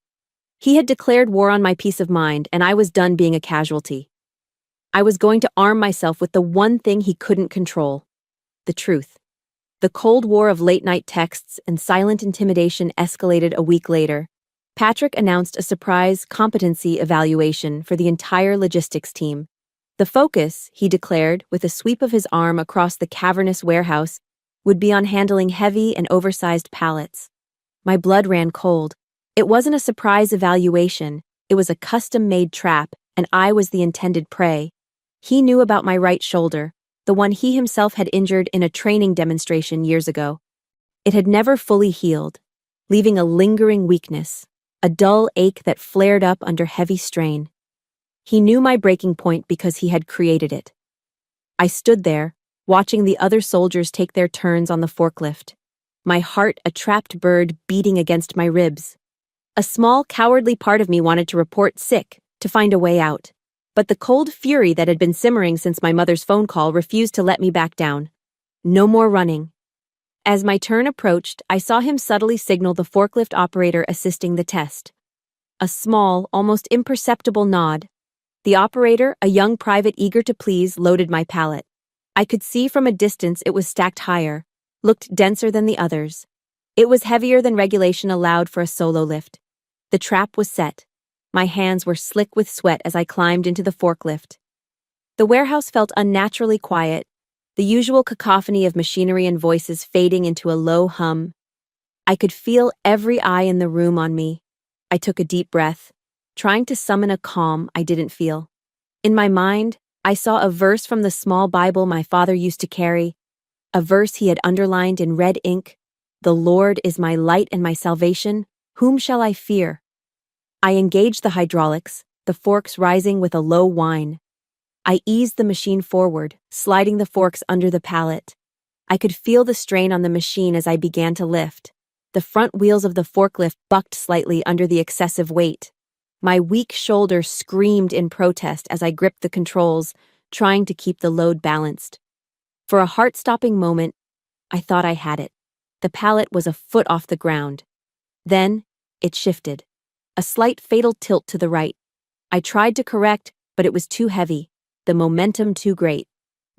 He had declared war on my peace of mind, and I was done being a casualty. I was going to arm myself with the one thing he couldn't control: the truth. The Cold War of late-night texts and silent intimidation escalated a week later. Patrick announced a surprise competency evaluation for the entire logistics team. The focus, he declared, with a sweep of his arm across the cavernous warehouse, would be on handling heavy and oversized pallets. My blood ran cold. It wasn't a surprise evaluation, it was a custom-made trap, and I was the intended prey. He knew about my right shoulder, the one he himself had injured in a training demonstration years ago. It had never fully healed, leaving a lingering weakness, a dull ache that flared up under heavy strain. He knew my breaking point because he had created it. I stood there, watching the other soldiers take their turns on the forklift, my heart a trapped bird beating against my ribs. A small, cowardly part of me wanted to report sick, to find a way out. But the cold fury that had been simmering since my mother's phone call refused to let me back down. No more running. As my turn approached, I saw him subtly signal the forklift operator assisting the test. A small, almost imperceptible nod. The operator, a young private eager to please, loaded my pallet. I could see from a distance it was stacked higher, looked denser than the others. It was heavier than regulation allowed for a solo lift. The trap was set. My hands were slick with sweat as I climbed into the forklift. The warehouse felt unnaturally quiet, the usual cacophony of machinery and voices fading into a low hum. I could feel every eye in the room on me. I took a deep breath, trying to summon a calm I didn't feel. In my mind, I saw a verse from the small Bible my father used to carry, a verse he had underlined in red ink. "The Lord is my light and my salvation. Whom shall I fear?" I engaged the hydraulics, the forks rising with a low whine. I eased the machine forward, sliding the forks under the pallet. I could feel the strain on the machine as I began to lift. The front wheels of the forklift bucked slightly under the excessive weight. My weak shoulder screamed in protest as I gripped the controls, trying to keep the load balanced. For a heart-stopping moment, I thought I had it. The pallet was a foot off the ground. Then, it shifted. A slight fatal tilt to the right. I tried to correct, but it was too heavy, the momentum too great.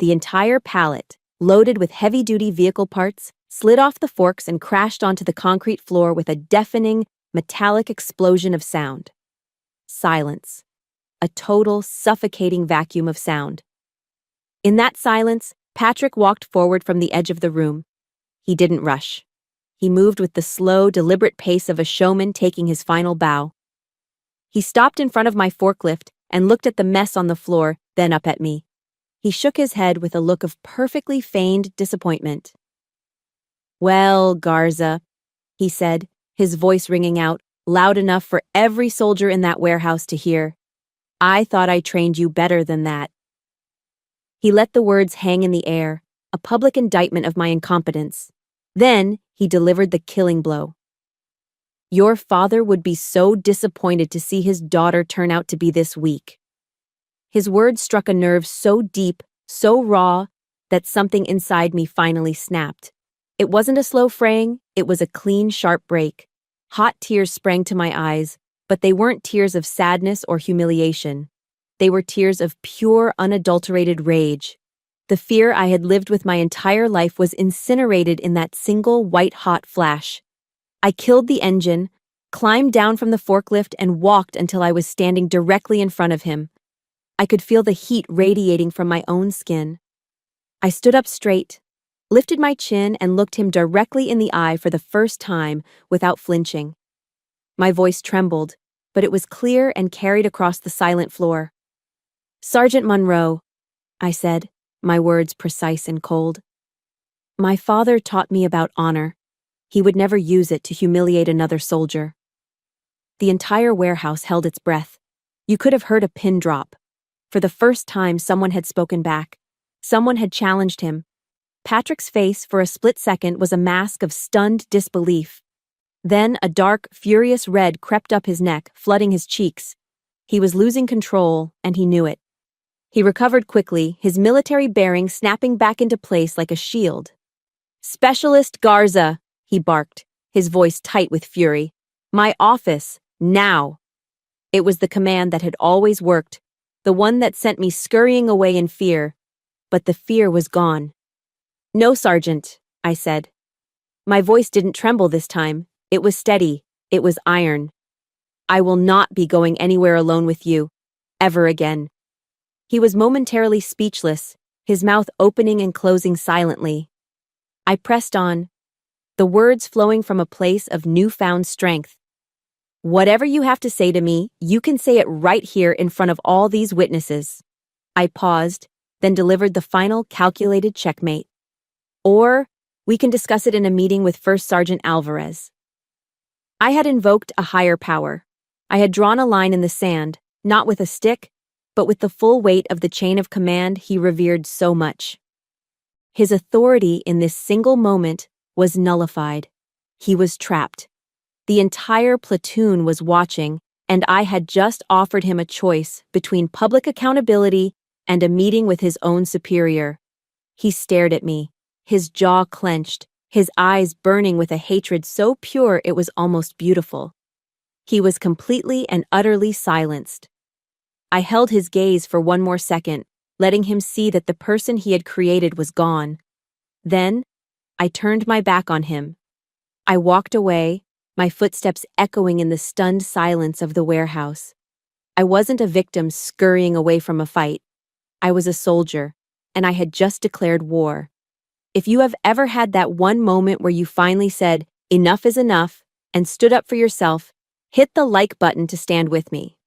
The entire pallet, loaded with heavy-duty vehicle parts, slid off the forks and crashed onto the concrete floor with a deafening, metallic explosion of sound. Silence. A total, suffocating vacuum of sound. In that silence, Patrick walked forward from the edge of the room. He didn't rush. He moved with the slow, deliberate pace of a showman taking his final bow. He stopped in front of my forklift and looked at the mess on the floor, then up at me. He shook his head with a look of perfectly feigned disappointment. "Well, Garza," he said, his voice ringing out, loud enough for every soldier in that warehouse to hear. "I thought I trained you better than that." He let the words hang in the air, a public indictment of my incompetence. Then, he delivered the killing blow. "Your father would be so disappointed to see his daughter turn out to be this weak." His words struck a nerve so deep, so raw, that something inside me finally snapped. It wasn't a slow fraying, it was a clean, sharp break. Hot tears sprang to my eyes, but they weren't tears of sadness or humiliation. They were tears of pure, unadulterated rage. The fear I had lived with my entire life was incinerated in that single white-hot flash. I killed the engine, climbed down from the forklift, and walked until I was standing directly in front of him. I could feel the heat radiating from my own skin. I stood up straight, lifted my chin, and looked him directly in the eye for the first time without flinching. My voice trembled, but it was clear and carried across the silent floor. "Sergeant Monroe," I said, my words precise and cold. "My father taught me about honor. He would never use it to humiliate another soldier." The entire warehouse held its breath. You could have heard a pin drop. For the first time, someone had spoken back. Someone had challenged him. Patrick's face, for a split second, was a mask of stunned disbelief. Then a dark, furious red crept up his neck, flooding his cheeks. He was losing control, and he knew it. He recovered quickly, his military bearing snapping back into place like a shield. "Specialist Garza," he barked, his voice tight with fury. "My office, now." It was the command that had always worked, the one that sent me scurrying away in fear. But the fear was gone. "No, Sergeant," I said. My voice didn't tremble this time. It was steady. It was iron. "I will not be going anywhere alone with you. Ever again." He was momentarily speechless, his mouth opening and closing silently. I pressed on, the words flowing from a place of newfound strength. "Whatever you have to say to me, you can say it right here in front of all these witnesses." I paused, then delivered the final calculated checkmate. "Or we can discuss it in a meeting with First Sergeant Alvarez." I had invoked a higher power. I had drawn a line in the sand, not with a stick, but with the full weight of the chain of command he revered so much. His authority in this single moment was nullified. He was trapped. The entire platoon was watching, and I had just offered him a choice between public accountability and a meeting with his own superior. He stared at me, his jaw clenched, his eyes burning with a hatred so pure it was almost beautiful. He was completely and utterly silenced. I held his gaze for one more second, letting him see that the person he had created was gone. Then, I turned my back on him. I walked away, my footsteps echoing in the stunned silence of the warehouse. I wasn't a victim scurrying away from a fight. I was a soldier, and I had just declared war. If you have ever had that one moment where you finally said, "Enough is enough," and stood up for yourself, hit the like button to stand with me.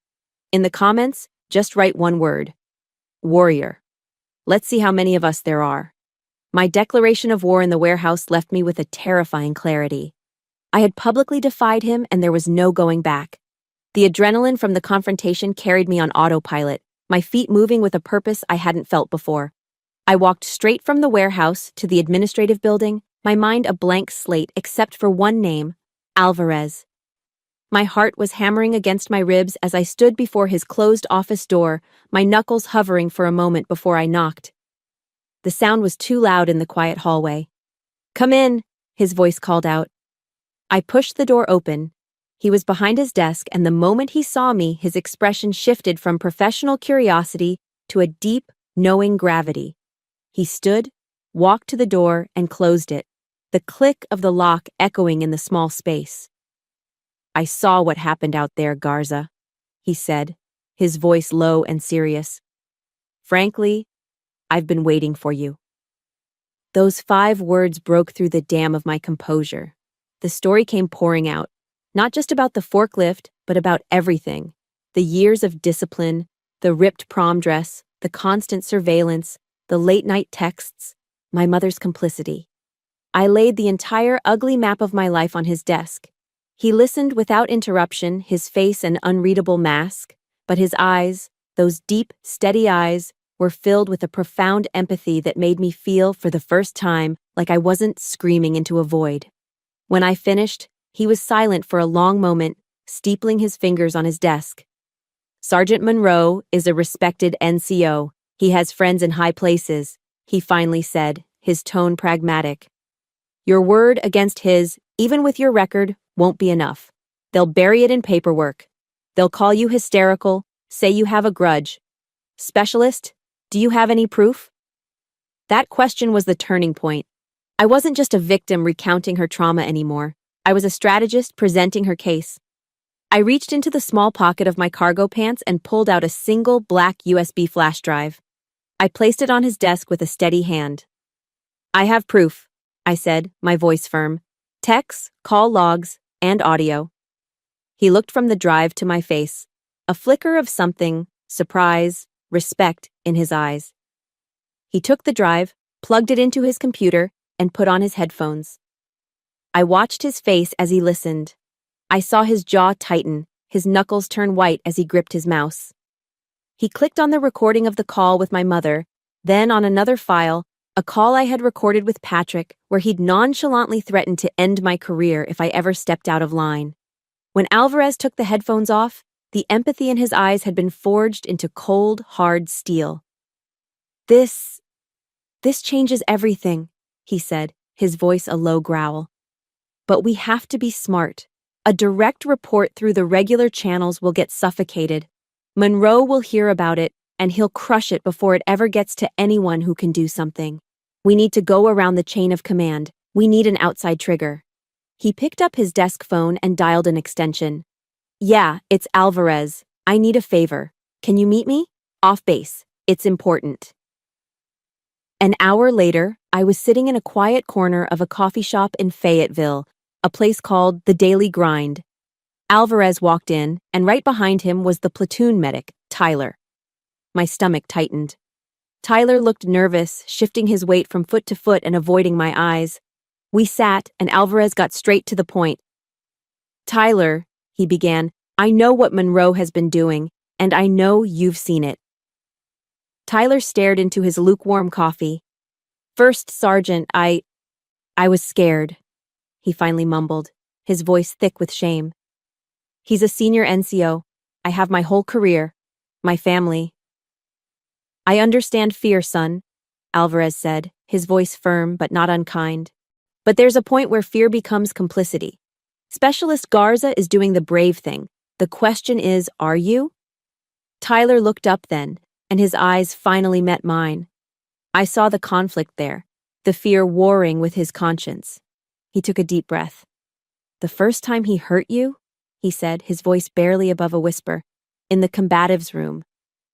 In the comments, just write one word: warrior. Let's see how many of us there are. My declaration of war in the warehouse left me with a terrifying clarity. I had publicly defied him, and there was no going back. The adrenaline from the confrontation carried me on autopilot, my feet moving with a purpose I hadn't felt before. I walked straight from the warehouse to the administrative building, my mind a blank slate except for one name: Alvarez. My heart was hammering against my ribs as I stood before his closed office door, my knuckles hovering for a moment before I knocked. The sound was too loud in the quiet hallway. "Come in," his voice called out. I pushed the door open. He was behind his desk, and the moment he saw me, his expression shifted from professional curiosity to a deep, knowing gravity. He stood, walked to the door, and closed it, the click of the lock echoing in the small space. "I saw what happened out there, Garza," he said, his voice low and serious. "Frankly, I've been waiting for you." Those 5 words broke through the dam of my composure. The story came pouring out, not just about the forklift, but about everything. The years of discipline, the ripped prom dress, the constant surveillance, the late-night texts, my mother's complicity. I laid the entire ugly map of my life on his desk. He listened without interruption, his face an unreadable mask, but his eyes, those deep, steady eyes, were filled with a profound empathy that made me feel, for the first time, like I wasn't screaming into a void. When I finished, he was silent for a long moment, steepling his fingers on his desk. "Sergeant Monroe is a respected NCO. He has friends in high places," he finally said, his tone pragmatic. "Your word against his, even with your record, won't be enough. They'll bury it in paperwork. They'll call you hysterical, say you have a grudge. Specialist, do you have any proof?" That question was the turning point. I wasn't just a victim recounting her trauma anymore. I was a strategist presenting her case. I reached into the small pocket of my cargo pants and pulled out a single black USB flash drive. I placed it on his desk with a steady hand. "I have proof," I said, my voice firm. "Texts, call logs, and audio." He looked from the drive to my face, a flicker of something, surprise, respect, in his eyes. He took the drive, plugged it into his computer, and put on his headphones. I watched his face as he listened. I saw his jaw tighten, his knuckles turn white as he gripped his mouse. He clicked on the recording of the call with my mother, then on another file, a call I had recorded with Patrick, where he'd nonchalantly threatened to end my career if I ever stepped out of line. When Alvarez took the headphones off, the empathy in his eyes had been forged into cold, hard steel. This changes everything, he said, his voice a low growl. But we have to be smart. A direct report through the regular channels will get suffocated. Monroe will hear about it, and he'll crush it before it ever gets to anyone who can do something. We need to go around the chain of command. We need an outside trigger. He picked up his desk phone and dialed an extension. Yeah, it's Alvarez. I need a favor. Can you meet me? Off base. It's important. An hour later, I was sitting in a quiet corner of a coffee shop in Fayetteville, a place called The Daily Grind. Alvarez walked in, and right behind him was the platoon medic, Tyler. My stomach tightened. Tyler looked nervous, shifting his weight from foot to foot and avoiding my eyes. We sat, and Alvarez got straight to the point. Tyler, he began, I know what Monroe has been doing, and I know you've seen it. Tyler stared into his lukewarm coffee. First Sergeant, I was scared, he finally mumbled, his voice thick with shame. He's a senior NCO. I have my whole career, my family. I understand fear, son, Alvarez said, his voice firm but not unkind. But there's a point where fear becomes complicity. Specialist Garza is doing the brave thing. The question is, are you? Tyler looked up then, and his eyes finally met mine. I saw the conflict there, the fear warring with his conscience. He took a deep breath. The first time he hurt you, he said, his voice barely above a whisper, in the combatives room.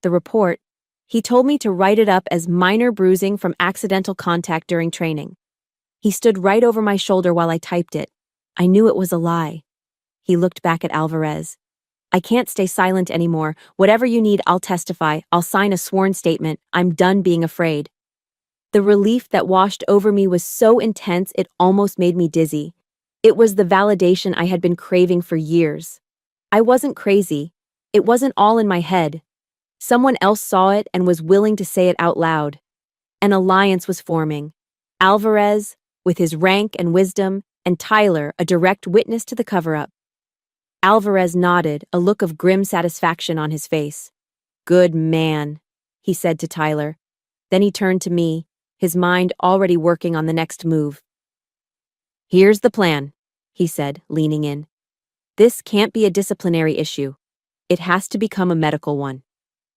The report, he told me to write it up as minor bruising from accidental contact during training. He stood right over my shoulder while I typed it. I knew it was a lie. He looked back at Alvarez. I can't stay silent anymore. Whatever you need, I'll testify. I'll sign a sworn statement. I'm done being afraid. The relief that washed over me was so intense it almost made me dizzy. It was the validation I had been craving for years. I wasn't crazy. It wasn't all in my head. Someone else saw it and was willing to say it out loud. An alliance was forming. Alvarez, with his rank and wisdom, and Tyler, a direct witness to the cover-up. Alvarez nodded, a look of grim satisfaction on his face. Good man, he said to Tyler. Then he turned to me, his mind already working on the next move. Here's the plan, he said, leaning in. This can't be a disciplinary issue. It has to become a medical one.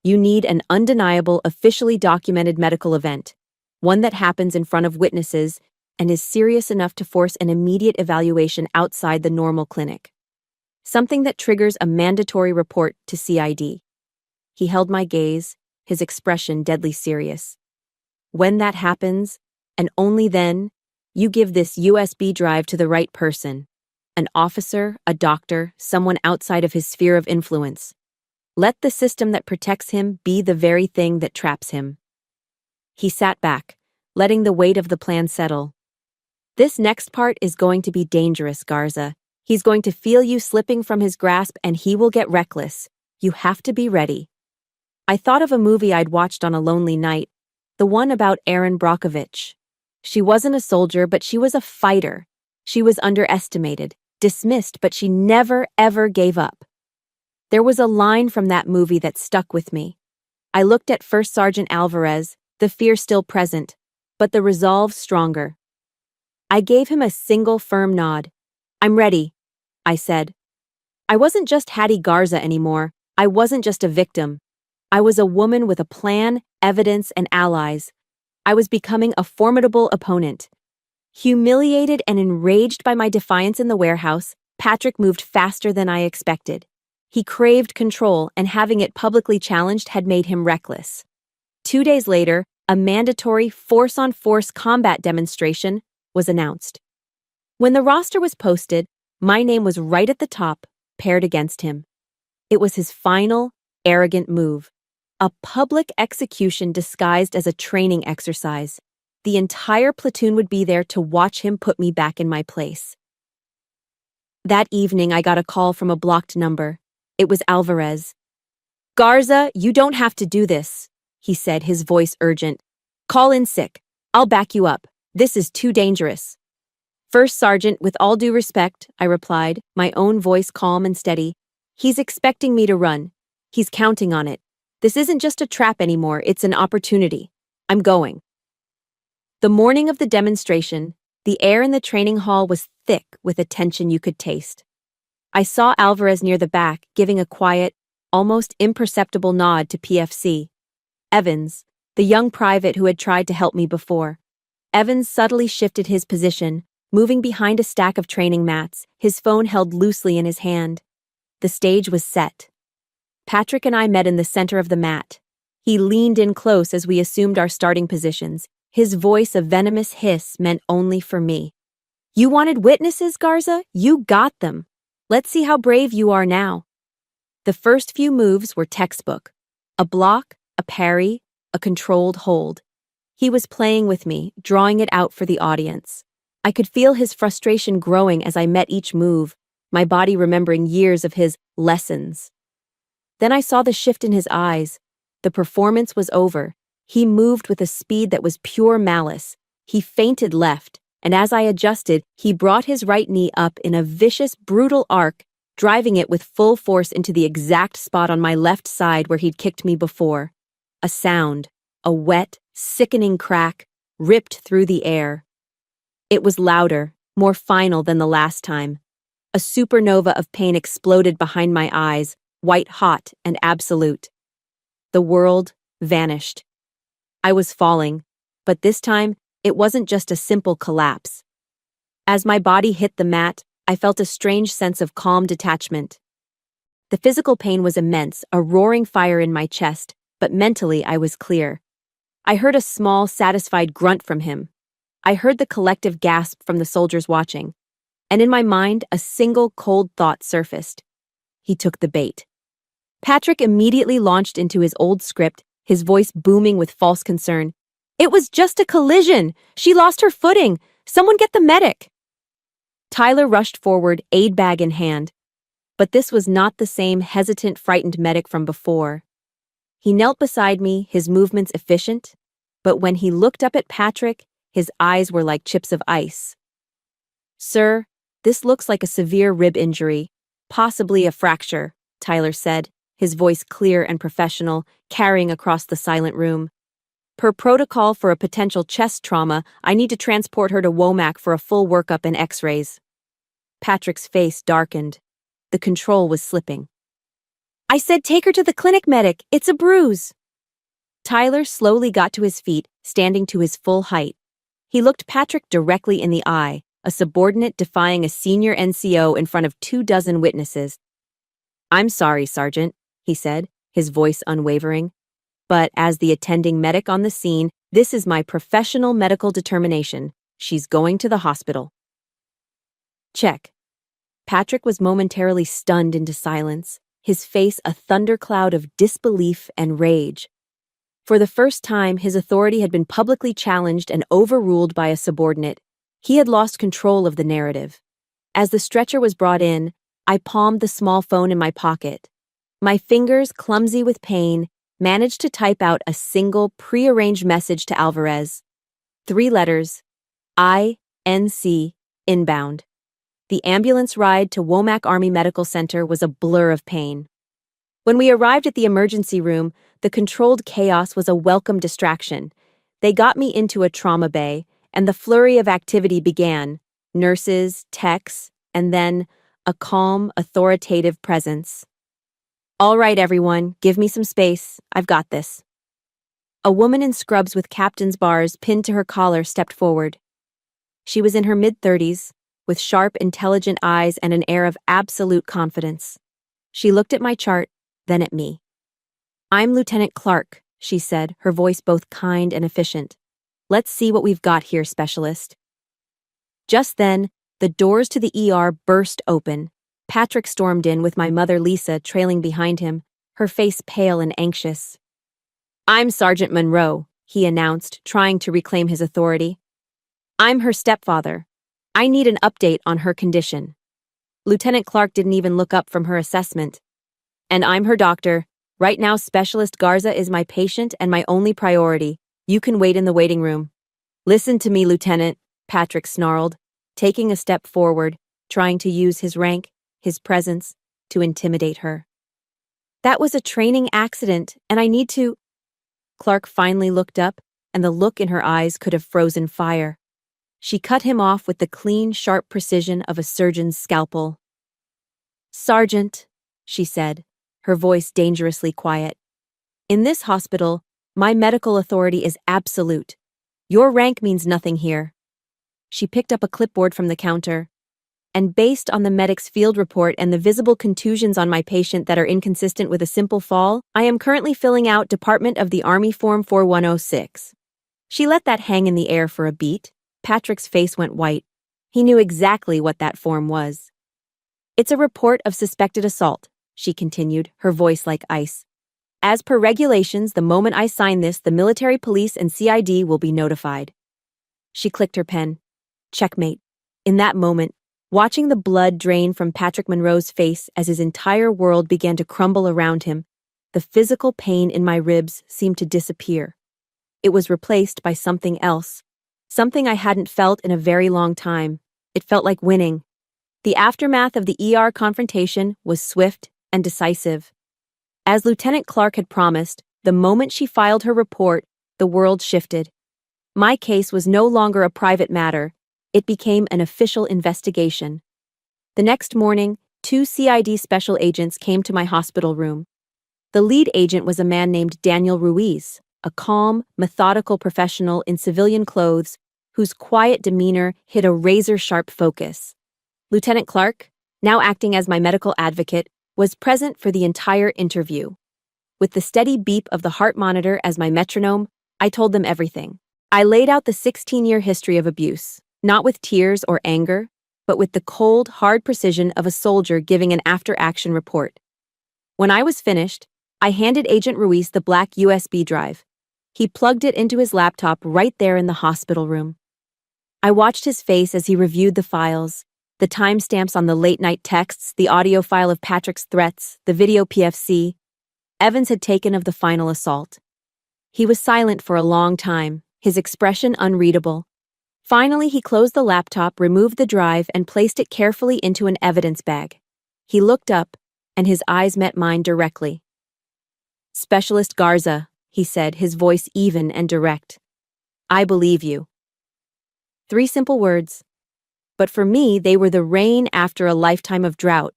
You need an undeniable, officially documented medical event, one that happens in front of witnesses and is serious enough to force an immediate evaluation outside the normal clinic. Something that triggers a mandatory report to CID. He held my gaze, his expression deadly serious. When that happens, and only then, you give this USB drive to the right person. An officer, a doctor, someone outside of his sphere of influence. Let the system that protects him be the very thing that traps him. He sat back, letting the weight of the plan settle. This next part is going to be dangerous, Garza. He's going to feel you slipping from his grasp and he will get reckless. You have to be ready. I thought of a movie I'd watched on a lonely night, the one about Erin Brockovich. She wasn't a soldier, but she was a fighter. She was underestimated, dismissed, but she never, ever gave up. There was a line from that movie that stuck with me. I looked at First Sergeant Alvarez, the fear still present, but the resolve stronger. I gave him a single firm nod. I'm ready, I said. I wasn't just Hattie Garza anymore. I wasn't just a victim. I was a woman with a plan, evidence, and allies. I was becoming a formidable opponent. Humiliated and enraged by my defiance in the warehouse, Patrick moved faster than I expected. He craved control, and having it publicly challenged had made him reckless. 2 days later, a mandatory force-on-force combat demonstration was announced. When the roster was posted, my name was right at the top, paired against him. It was his final, arrogant move. A public execution disguised as a training exercise. The entire platoon would be there to watch him put me back in my place. That evening, I got a call from a blocked number. It was Alvarez. "Garza, you don't have to do this," he said, his voice urgent. "Call in sick. I'll back you up. This is too dangerous." "First Sergeant, with all due respect," I replied, my own voice calm and steady. "He's expecting me to run. He's counting on it. This isn't just a trap anymore, it's an opportunity. I'm going." The morning of the demonstration, the air in the training hall was thick with a tension you could taste. I saw Alvarez near the back, giving a quiet, almost imperceptible nod to PFC. Evans, the young private who had tried to help me before. Evans subtly shifted his position, moving behind a stack of training mats, his phone held loosely in his hand. The stage was set. Patrick and I met in the center of the mat. He leaned in close as we assumed our starting positions. His voice a venomous hiss meant only for me. "You wanted witnesses, Garza? You got them. Let's see how brave you are now." The first few moves were textbook. A block, a parry, a controlled hold. He was playing with me, drawing it out for the audience. I could feel his frustration growing as I met each move, my body remembering years of his lessons. Then I saw the shift in his eyes. The performance was over. He moved with a speed that was pure malice. He feinted left, and as I adjusted, he brought his right knee up in a vicious, brutal arc, driving it with full force into the exact spot on my left side where he'd kicked me before. A sound, a wet, sickening crack, ripped through the air. It was louder, more final than the last time. A supernova of pain exploded behind my eyes, white-hot and absolute. The world vanished. I was falling, but this time, it wasn't just a simple collapse. As my body hit the mat, I felt a strange sense of calm detachment. The physical pain was immense, a roaring fire in my chest, but mentally I was clear. I heard a small, satisfied grunt from him. I heard the collective gasp from the soldiers watching, and in my mind, a single cold thought surfaced. He took the bait. Patrick immediately launched into his old script, his voice booming with false concern. "It was just a collision! She lost her footing! Someone get the medic!" Tyler rushed forward, aid bag in hand. But this was not the same hesitant, frightened medic from before. He knelt beside me, his movements efficient, but when he looked up at Patrick, his eyes were like chips of ice. "Sir, this looks like a severe rib injury, possibly a fracture," Tyler said, his voice clear and professional, carrying across the silent room. "Per protocol for a potential chest trauma, I need to transport her to Womack for a full workup and x-rays." Patrick's face darkened. The control was slipping. "I said take her to the clinic, medic. It's a bruise." Tyler slowly got to his feet, standing to his full height. He looked Patrick directly in the eye, a subordinate defying a senior NCO in front of 24 witnesses. "I'm sorry, Sergeant," he said, his voice unwavering. "But as the attending medic on the scene, this is my professional medical determination. She's going to the hospital." Check. Patrick was momentarily stunned into silence, his face a thundercloud of disbelief and rage. For the first time, his authority had been publicly challenged and overruled by a subordinate. He had lost control of the narrative. As the stretcher was brought in, I palmed the small phone in my pocket. My fingers, clumsy with pain, managed to type out a single prearranged message to Alvarez. 3 letters, INC, inbound. The ambulance ride to Womack Army Medical Center was a blur of pain. When we arrived at the emergency room, the controlled chaos was a welcome distraction. They got me into a trauma bay, and the flurry of activity began. Nurses, techs, and then a calm, authoritative presence. "All right, everyone, give me some space. I've got this." A woman in scrubs with captain's bars pinned to her collar stepped forward. She was in her mid-30s, with sharp, intelligent eyes and an air of absolute confidence. She looked at my chart, then at me. "I'm Lieutenant Clark," she said, her voice both kind and efficient. "Let's see what we've got here, specialist." Just then, the doors to the ER burst open. Patrick stormed in with my mother Lisa trailing behind him, her face pale and anxious. "I'm Sergeant Monroe," he announced, trying to reclaim his authority. "I'm her stepfather. I need an update on her condition." Lieutenant Clark didn't even look up from her assessment. "And I'm her doctor. Right now, Specialist Garza is my patient and my only priority. You can wait in the waiting room." "Listen to me, Lieutenant," Patrick snarled, taking a step forward, trying to use his rank, his presence, to intimidate her. "That was a training accident, and I need to—" Clark finally looked up, and the look in her eyes could have frozen fire. She cut him off with the clean, sharp precision of a surgeon's scalpel. "Sergeant," she said, her voice dangerously quiet. "In this hospital, my medical authority is absolute. Your rank means nothing here." She picked up a clipboard from the counter. "And based on the medic's field report and the visible contusions on my patient that are inconsistent with a simple fall, I am currently filling out Department of the Army Form 4106. She let that hang in the air for a beat. Patrick's face went white. He knew exactly what that form was. "It's a report of suspected assault," she continued, her voice like ice. "As per regulations, the moment I sign this, the military police and CID will be notified." She clicked her pen. Checkmate. In that moment, watching the blood drain from Patrick Monroe's face as his entire world began to crumble around him, the physical pain in my ribs seemed to disappear. It was replaced by something else. Something I hadn't felt in a very long time. It felt like winning. The aftermath of the ER confrontation was swift and decisive. As Lieutenant Clark had promised, the moment she filed her report, the world shifted. My case was no longer a private matter. It became an official investigation. The next morning, 2 CID special agents came to my hospital room. The lead agent was a man named Daniel Ruiz, a calm, methodical professional in civilian clothes whose quiet demeanor hid a razor-sharp focus. Lieutenant Clark, now acting as my medical advocate, was present for the entire interview. With the steady beep of the heart monitor as my metronome, I told them everything. I laid out the 16-year history of abuse, not with tears or anger, but with the cold, hard precision of a soldier giving an after-action report. When I was finished, I handed Agent Ruiz the black USB drive. He plugged it into his laptop right there in the hospital room. I watched his face as he reviewed the files, the timestamps on the late-night texts, the audio file of Patrick's threats, the video PFC Evans had taken of the final assault. He was silent for a long time, his expression unreadable. Finally, he closed the laptop, removed the drive, and placed it carefully into an evidence bag. He looked up, and his eyes met mine directly. "Specialist Garza," he said, his voice even and direct. "I believe you." 3 simple words. But for me, they were the rain after a lifetime of drought.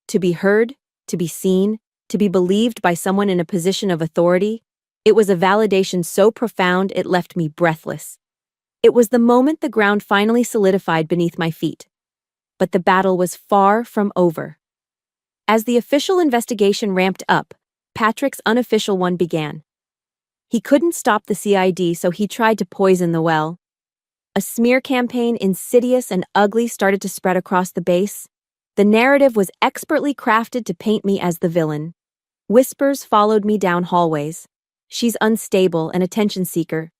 To be heard, to be seen, to be believed by someone in a position of authority, it was a validation so profound it left me breathless. It was the moment the ground finally solidified beneath my feet. But the battle was far from over. As the official investigation ramped up, Patrick's unofficial one began. He couldn't stop the CID, so he tried to poison the well. A smear campaign, insidious and ugly, started to spread across the base. The narrative was expertly crafted to paint me as the villain. Whispers followed me down hallways. "She's unstable, an attention seeker.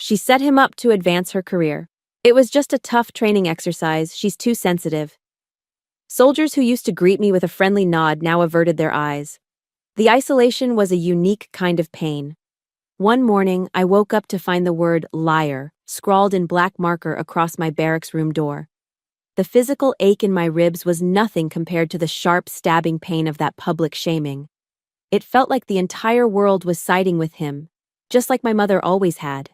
She set him up to advance her career. It was just a tough training exercise. She's too sensitive." Soldiers who used to greet me with a friendly nod now averted their eyes. The isolation was a unique kind of pain. One morning, I woke up to find the word liar scrawled in black marker across my barracks room door. The physical ache in my ribs was nothing compared to the sharp, stabbing pain of that public shaming. It felt like the entire world was siding with him, just like my mother always had.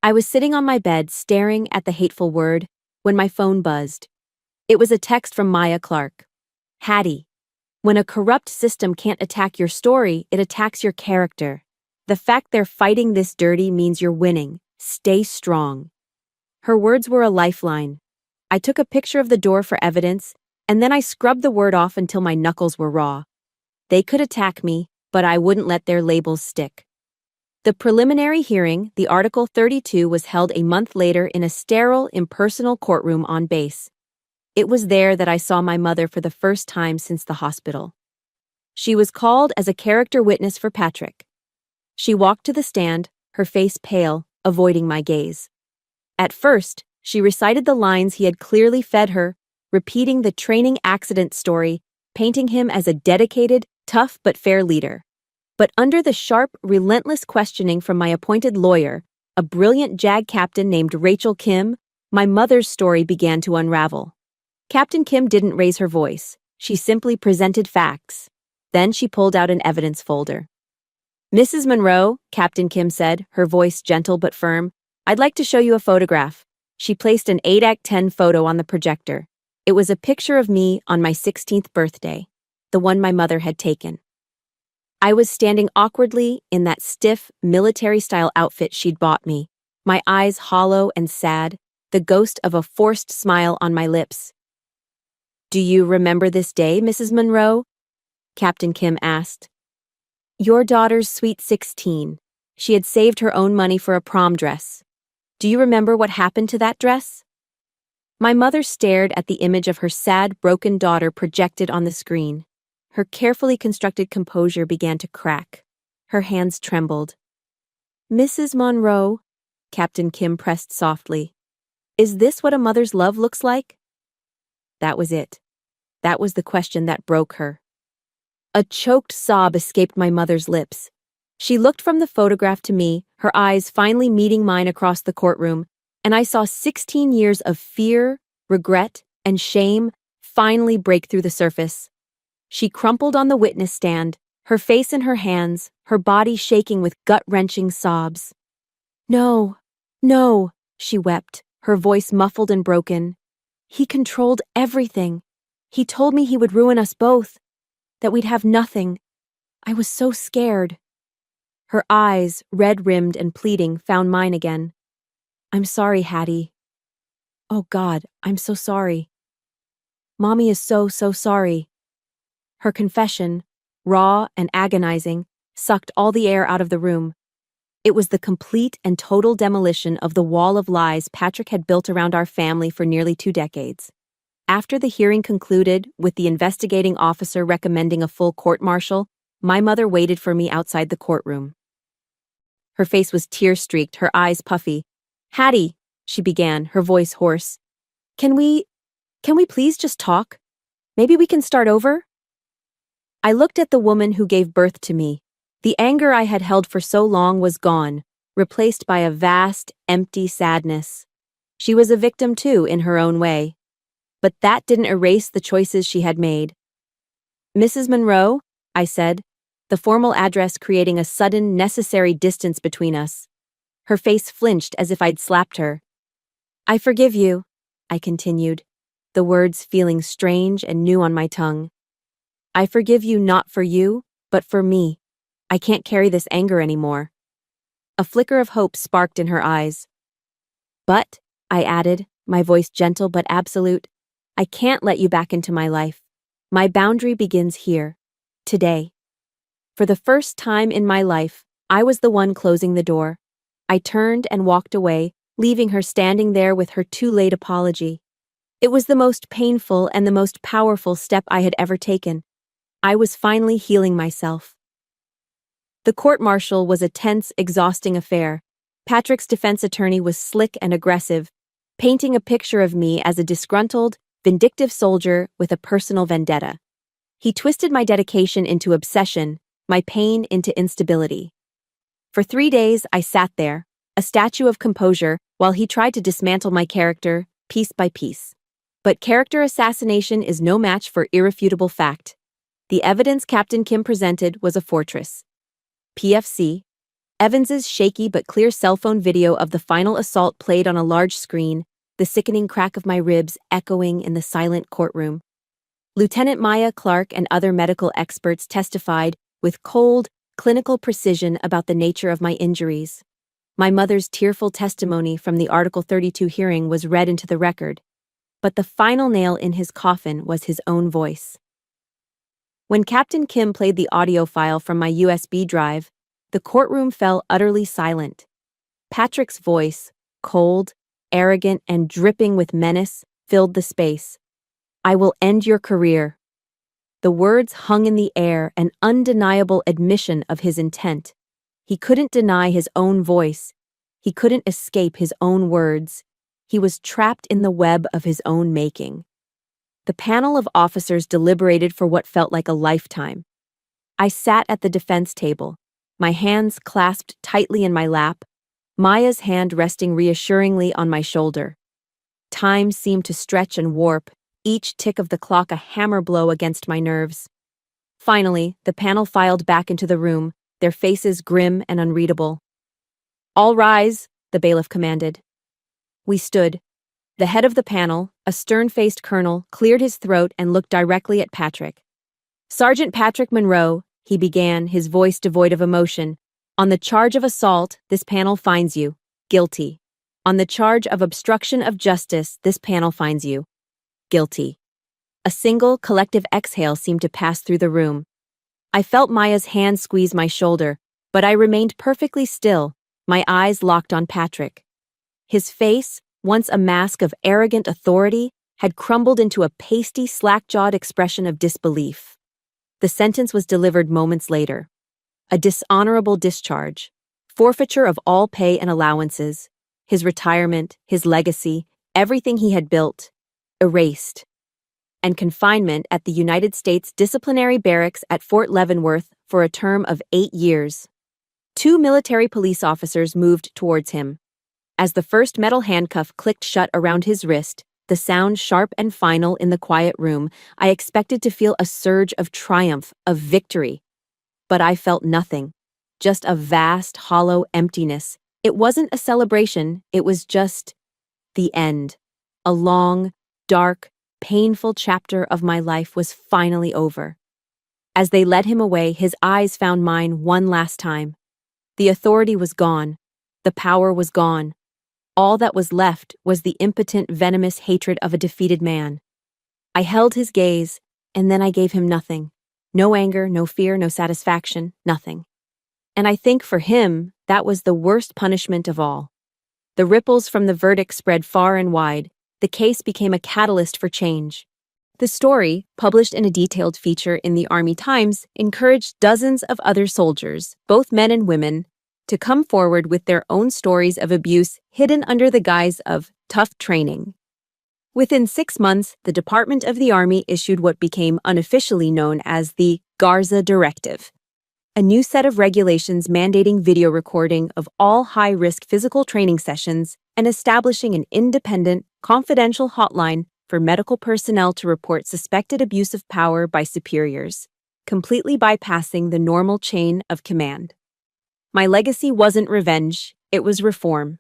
I was sitting on my bed, staring at the hateful word, when my phone buzzed. It was a text from Maya Clark. "Hattie, when a corrupt system can't attack your story, it attacks your character. The fact they're fighting this dirty means you're winning. Stay strong." Her words were a lifeline. I took a picture of the door for evidence, and then I scrubbed the word off until my knuckles were raw. They could attack me, but I wouldn't let their labels stick. The preliminary hearing, the Article 32, was held a month later in a sterile, impersonal courtroom on base. It was there that I saw my mother for the first time since the hospital. She was called as a character witness for Patrick. She walked to the stand, her face pale, avoiding my gaze. At first, she recited the lines he had clearly fed her, repeating the training accident story, painting him as a dedicated, tough but fair leader. But under the sharp, relentless questioning from my appointed lawyer, a brilliant JAG captain named Rachel Kim, my mother's story began to unravel. Captain Kim didn't raise her voice. She simply presented facts. Then she pulled out an evidence folder. "Mrs. Monroe," Captain Kim said, her voice gentle but firm, "I'd like to show you a photograph." She placed an 8x10 photo on the projector. It was a picture of me on my 16th birthday, the one my mother had taken. I was standing awkwardly in that stiff, military-style outfit she'd bought me, my eyes hollow and sad, the ghost of a forced smile on my lips. "Do you remember this day, Mrs. Monroe?" Captain Kim asked. "Your daughter's sweet 16. She had saved her own money for a prom dress. Do you remember what happened to that dress?" My mother stared at the image of her sad, broken daughter projected on the screen. Her carefully constructed composure began to crack. Her hands trembled. "Mrs. Monroe," Captain Kim pressed softly, "is this what a mother's love looks like?" That was it. That was the question that broke her. A choked sob escaped my mother's lips. She looked from the photograph to me, her eyes finally meeting mine across the courtroom, and I saw 16 years of fear, regret, and shame finally break through the surface. She crumpled on the witness stand, her face in her hands, her body shaking with gut-wrenching sobs. "No, no," she wept, her voice muffled and broken. "He controlled everything. He told me he would ruin us both, that we'd have nothing. I was so scared." Her eyes, red-rimmed and pleading, found mine again. "I'm sorry, Hattie. Oh God, I'm so sorry. Mommy is so sorry." Her confession, raw and agonizing, sucked all the air out of the room. It was the complete and total demolition of the wall of lies Patrick had built around our family for nearly 2 decades. After the hearing concluded, with the investigating officer recommending a full court-martial, my mother waited for me outside the courtroom. Her face was tear-streaked, her eyes puffy. "Hattie," she began, her voice hoarse. Can we please just talk? Maybe we can start over?" I looked at the woman who gave birth to me. The anger I had held for so long was gone, replaced by a vast, empty sadness. She was a victim too, in her own way. But that didn't erase the choices she had made. "Mrs. Monroe," I said, the formal address creating a sudden, necessary distance between us. Her face flinched as if I'd slapped her. "I forgive you," I continued, the words feeling strange and new on my tongue. "I forgive you not for you, but for me. I can't carry this anger anymore." A flicker of hope sparked in her eyes. "But," I added, my voice gentle but absolute, "I can't let you back into my life. My boundary begins here, today." For the first time in my life, I was the one closing the door. I turned and walked away, leaving her standing there with her too-late apology. It was the most painful and the most powerful step I had ever taken. I was finally healing myself. The court-martial was a tense, exhausting affair. Patrick's defense attorney was slick and aggressive, painting a picture of me as a disgruntled, vindictive soldier with a personal vendetta. He twisted my dedication into obsession, my pain into instability. For 3 days, I sat there, a statue of composure, while he tried to dismantle my character, piece by piece. But character assassination is no match for irrefutable fact. The evidence Captain Kim presented was a fortress. PFC, Evans's shaky but clear cell phone video of the final assault played on a large screen, the sickening crack of my ribs echoing in the silent courtroom. Lieutenant Maya Clark and other medical experts testified with cold, clinical precision about the nature of my injuries. My mother's tearful testimony from the Article 32 hearing was read into the record, but the final nail in his coffin was his own voice. When Captain Kim played the audio file from my USB drive, the courtroom fell utterly silent. Patrick's voice, cold, arrogant, and dripping with menace, filled the space. I will end your career. The words hung in the air, an undeniable admission of his intent. He couldn't deny his own voice. He couldn't escape his own words. He was trapped in the web of his own making. The panel of officers deliberated for what felt like a lifetime. I sat at the defense table, my hands clasped tightly in my lap, Maya's hand resting reassuringly on my shoulder. Time seemed to stretch and warp, each tick of the clock a hammer blow against my nerves. Finally, the panel filed back into the room, their faces grim and unreadable. "All rise," the bailiff commanded. We stood. The head of the panel, a stern-faced colonel, cleared his throat and looked directly at Patrick. "Sergeant Patrick Monroe," he began, his voice devoid of emotion, "on the charge of assault, this panel finds you guilty. On the charge of obstruction of justice, this panel finds you guilty." A single, collective exhale seemed to pass through the room. I felt Maya's hand squeeze my shoulder, but I remained perfectly still, my eyes locked on Patrick. His face, once a mask of arrogant authority, had crumbled into a pasty, slack-jawed expression of disbelief. The sentence was delivered moments later. A dishonorable discharge, forfeiture of all pay and allowances, his retirement, his legacy, everything he had built, erased, and confinement at the United States Disciplinary Barracks at Fort Leavenworth for a term of 8 years. 2 military police officers moved towards him. As the first metal handcuff clicked shut around his wrist, the sound sharp and final in the quiet room, I expected to feel a surge of triumph, of victory. But I felt nothing. Just a vast, hollow emptiness. It wasn't a celebration, it was just the end. A long, dark, painful chapter of my life was finally over. As they led him away, his eyes found mine one last time. The authority was gone. The power was gone. All that was left was the impotent, venomous hatred of a defeated man. I held his gaze, and then I gave him nothing. No anger, no fear, no satisfaction, nothing. And I think for him, that was the worst punishment of all. The ripples from the verdict spread far and wide. The case became a catalyst for change. The story, published in a detailed feature in the Army Times, encouraged dozens of other soldiers, both men and women, to come forward with their own stories of abuse hidden under the guise of tough training. Within 6 months, the Department of the Army issued what became unofficially known as the Garza Directive, a new set of regulations mandating video recording of all high-risk physical training sessions and establishing an independent, confidential hotline for medical personnel to report suspected abuse of power by superiors, completely bypassing the normal chain of command. My legacy wasn't revenge, it was reform.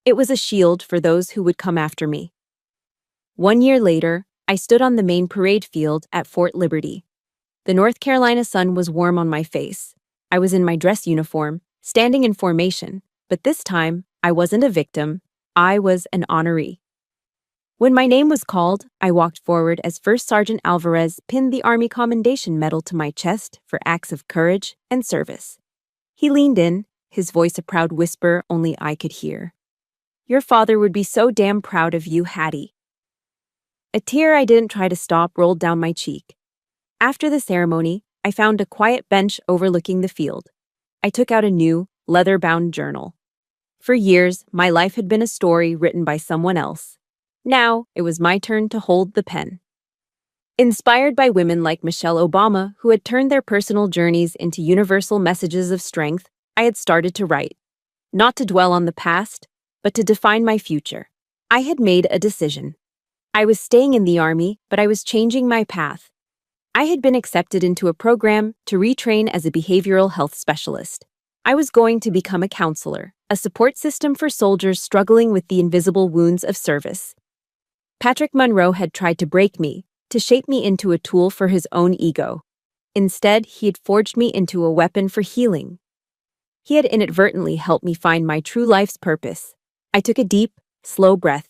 It was a shield for those who would come after me. 1 year later, I stood on the main parade field at Fort Liberty. The North Carolina sun was warm on my face. I was in my dress uniform, standing in formation, but this time, I wasn't a victim, I was an honoree. When my name was called, I walked forward as First Sergeant Alvarez pinned the Army Commendation Medal to my chest for acts of courage and service. He leaned in, his voice a proud whisper only I could hear. "Your father would be so damn proud of you, Hattie." A tear I didn't try to stop rolled down my cheek. After the ceremony, I found a quiet bench overlooking the field. I took out a new, leather-bound journal. For years, my life had been a story written by someone else. Now, it was my turn to hold the pen. Inspired by women like Michelle Obama, who had turned their personal journeys into universal messages of strength, I had started to write. Not to dwell on the past, but to define my future. I had made a decision. I was staying in the Army, but I was changing my path. I had been accepted into a program to retrain as a behavioral health specialist. I was going to become a counselor, a support system for soldiers struggling with the invisible wounds of service. Patrick Monroe had tried to break me, to shape me into a tool for his own ego. Instead, he had forged me into a weapon for healing. He had inadvertently helped me find my true life's purpose. I took a deep, slow breath,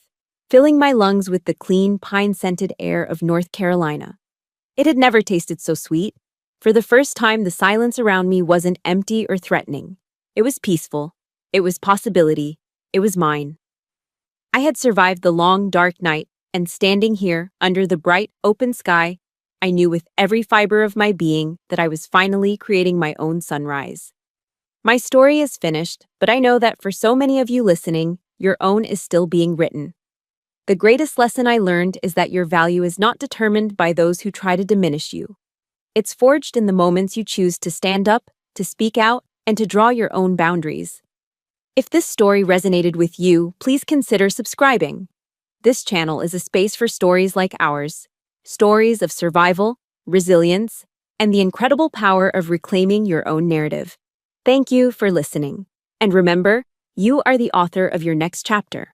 filling my lungs with the clean, pine-scented air of North Carolina. It had never tasted so sweet. For the first time, the silence around me wasn't empty or threatening. It was peaceful. It was possibility. It was mine. I had survived the long, dark night, and standing here under the bright, open sky, I knew with every fiber of my being that I was finally creating my own sunrise. My story is finished, but I know that for so many of you listening, your own is still being written. The greatest lesson I learned is that your value is not determined by those who try to diminish you. It's forged in the moments you choose to stand up, to speak out, and to draw your own boundaries. If this story resonated with you, please consider subscribing. This channel is a space for stories like ours, stories of survival, resilience, and the incredible power of reclaiming your own narrative. Thank you for listening. And remember, you are the author of your next chapter.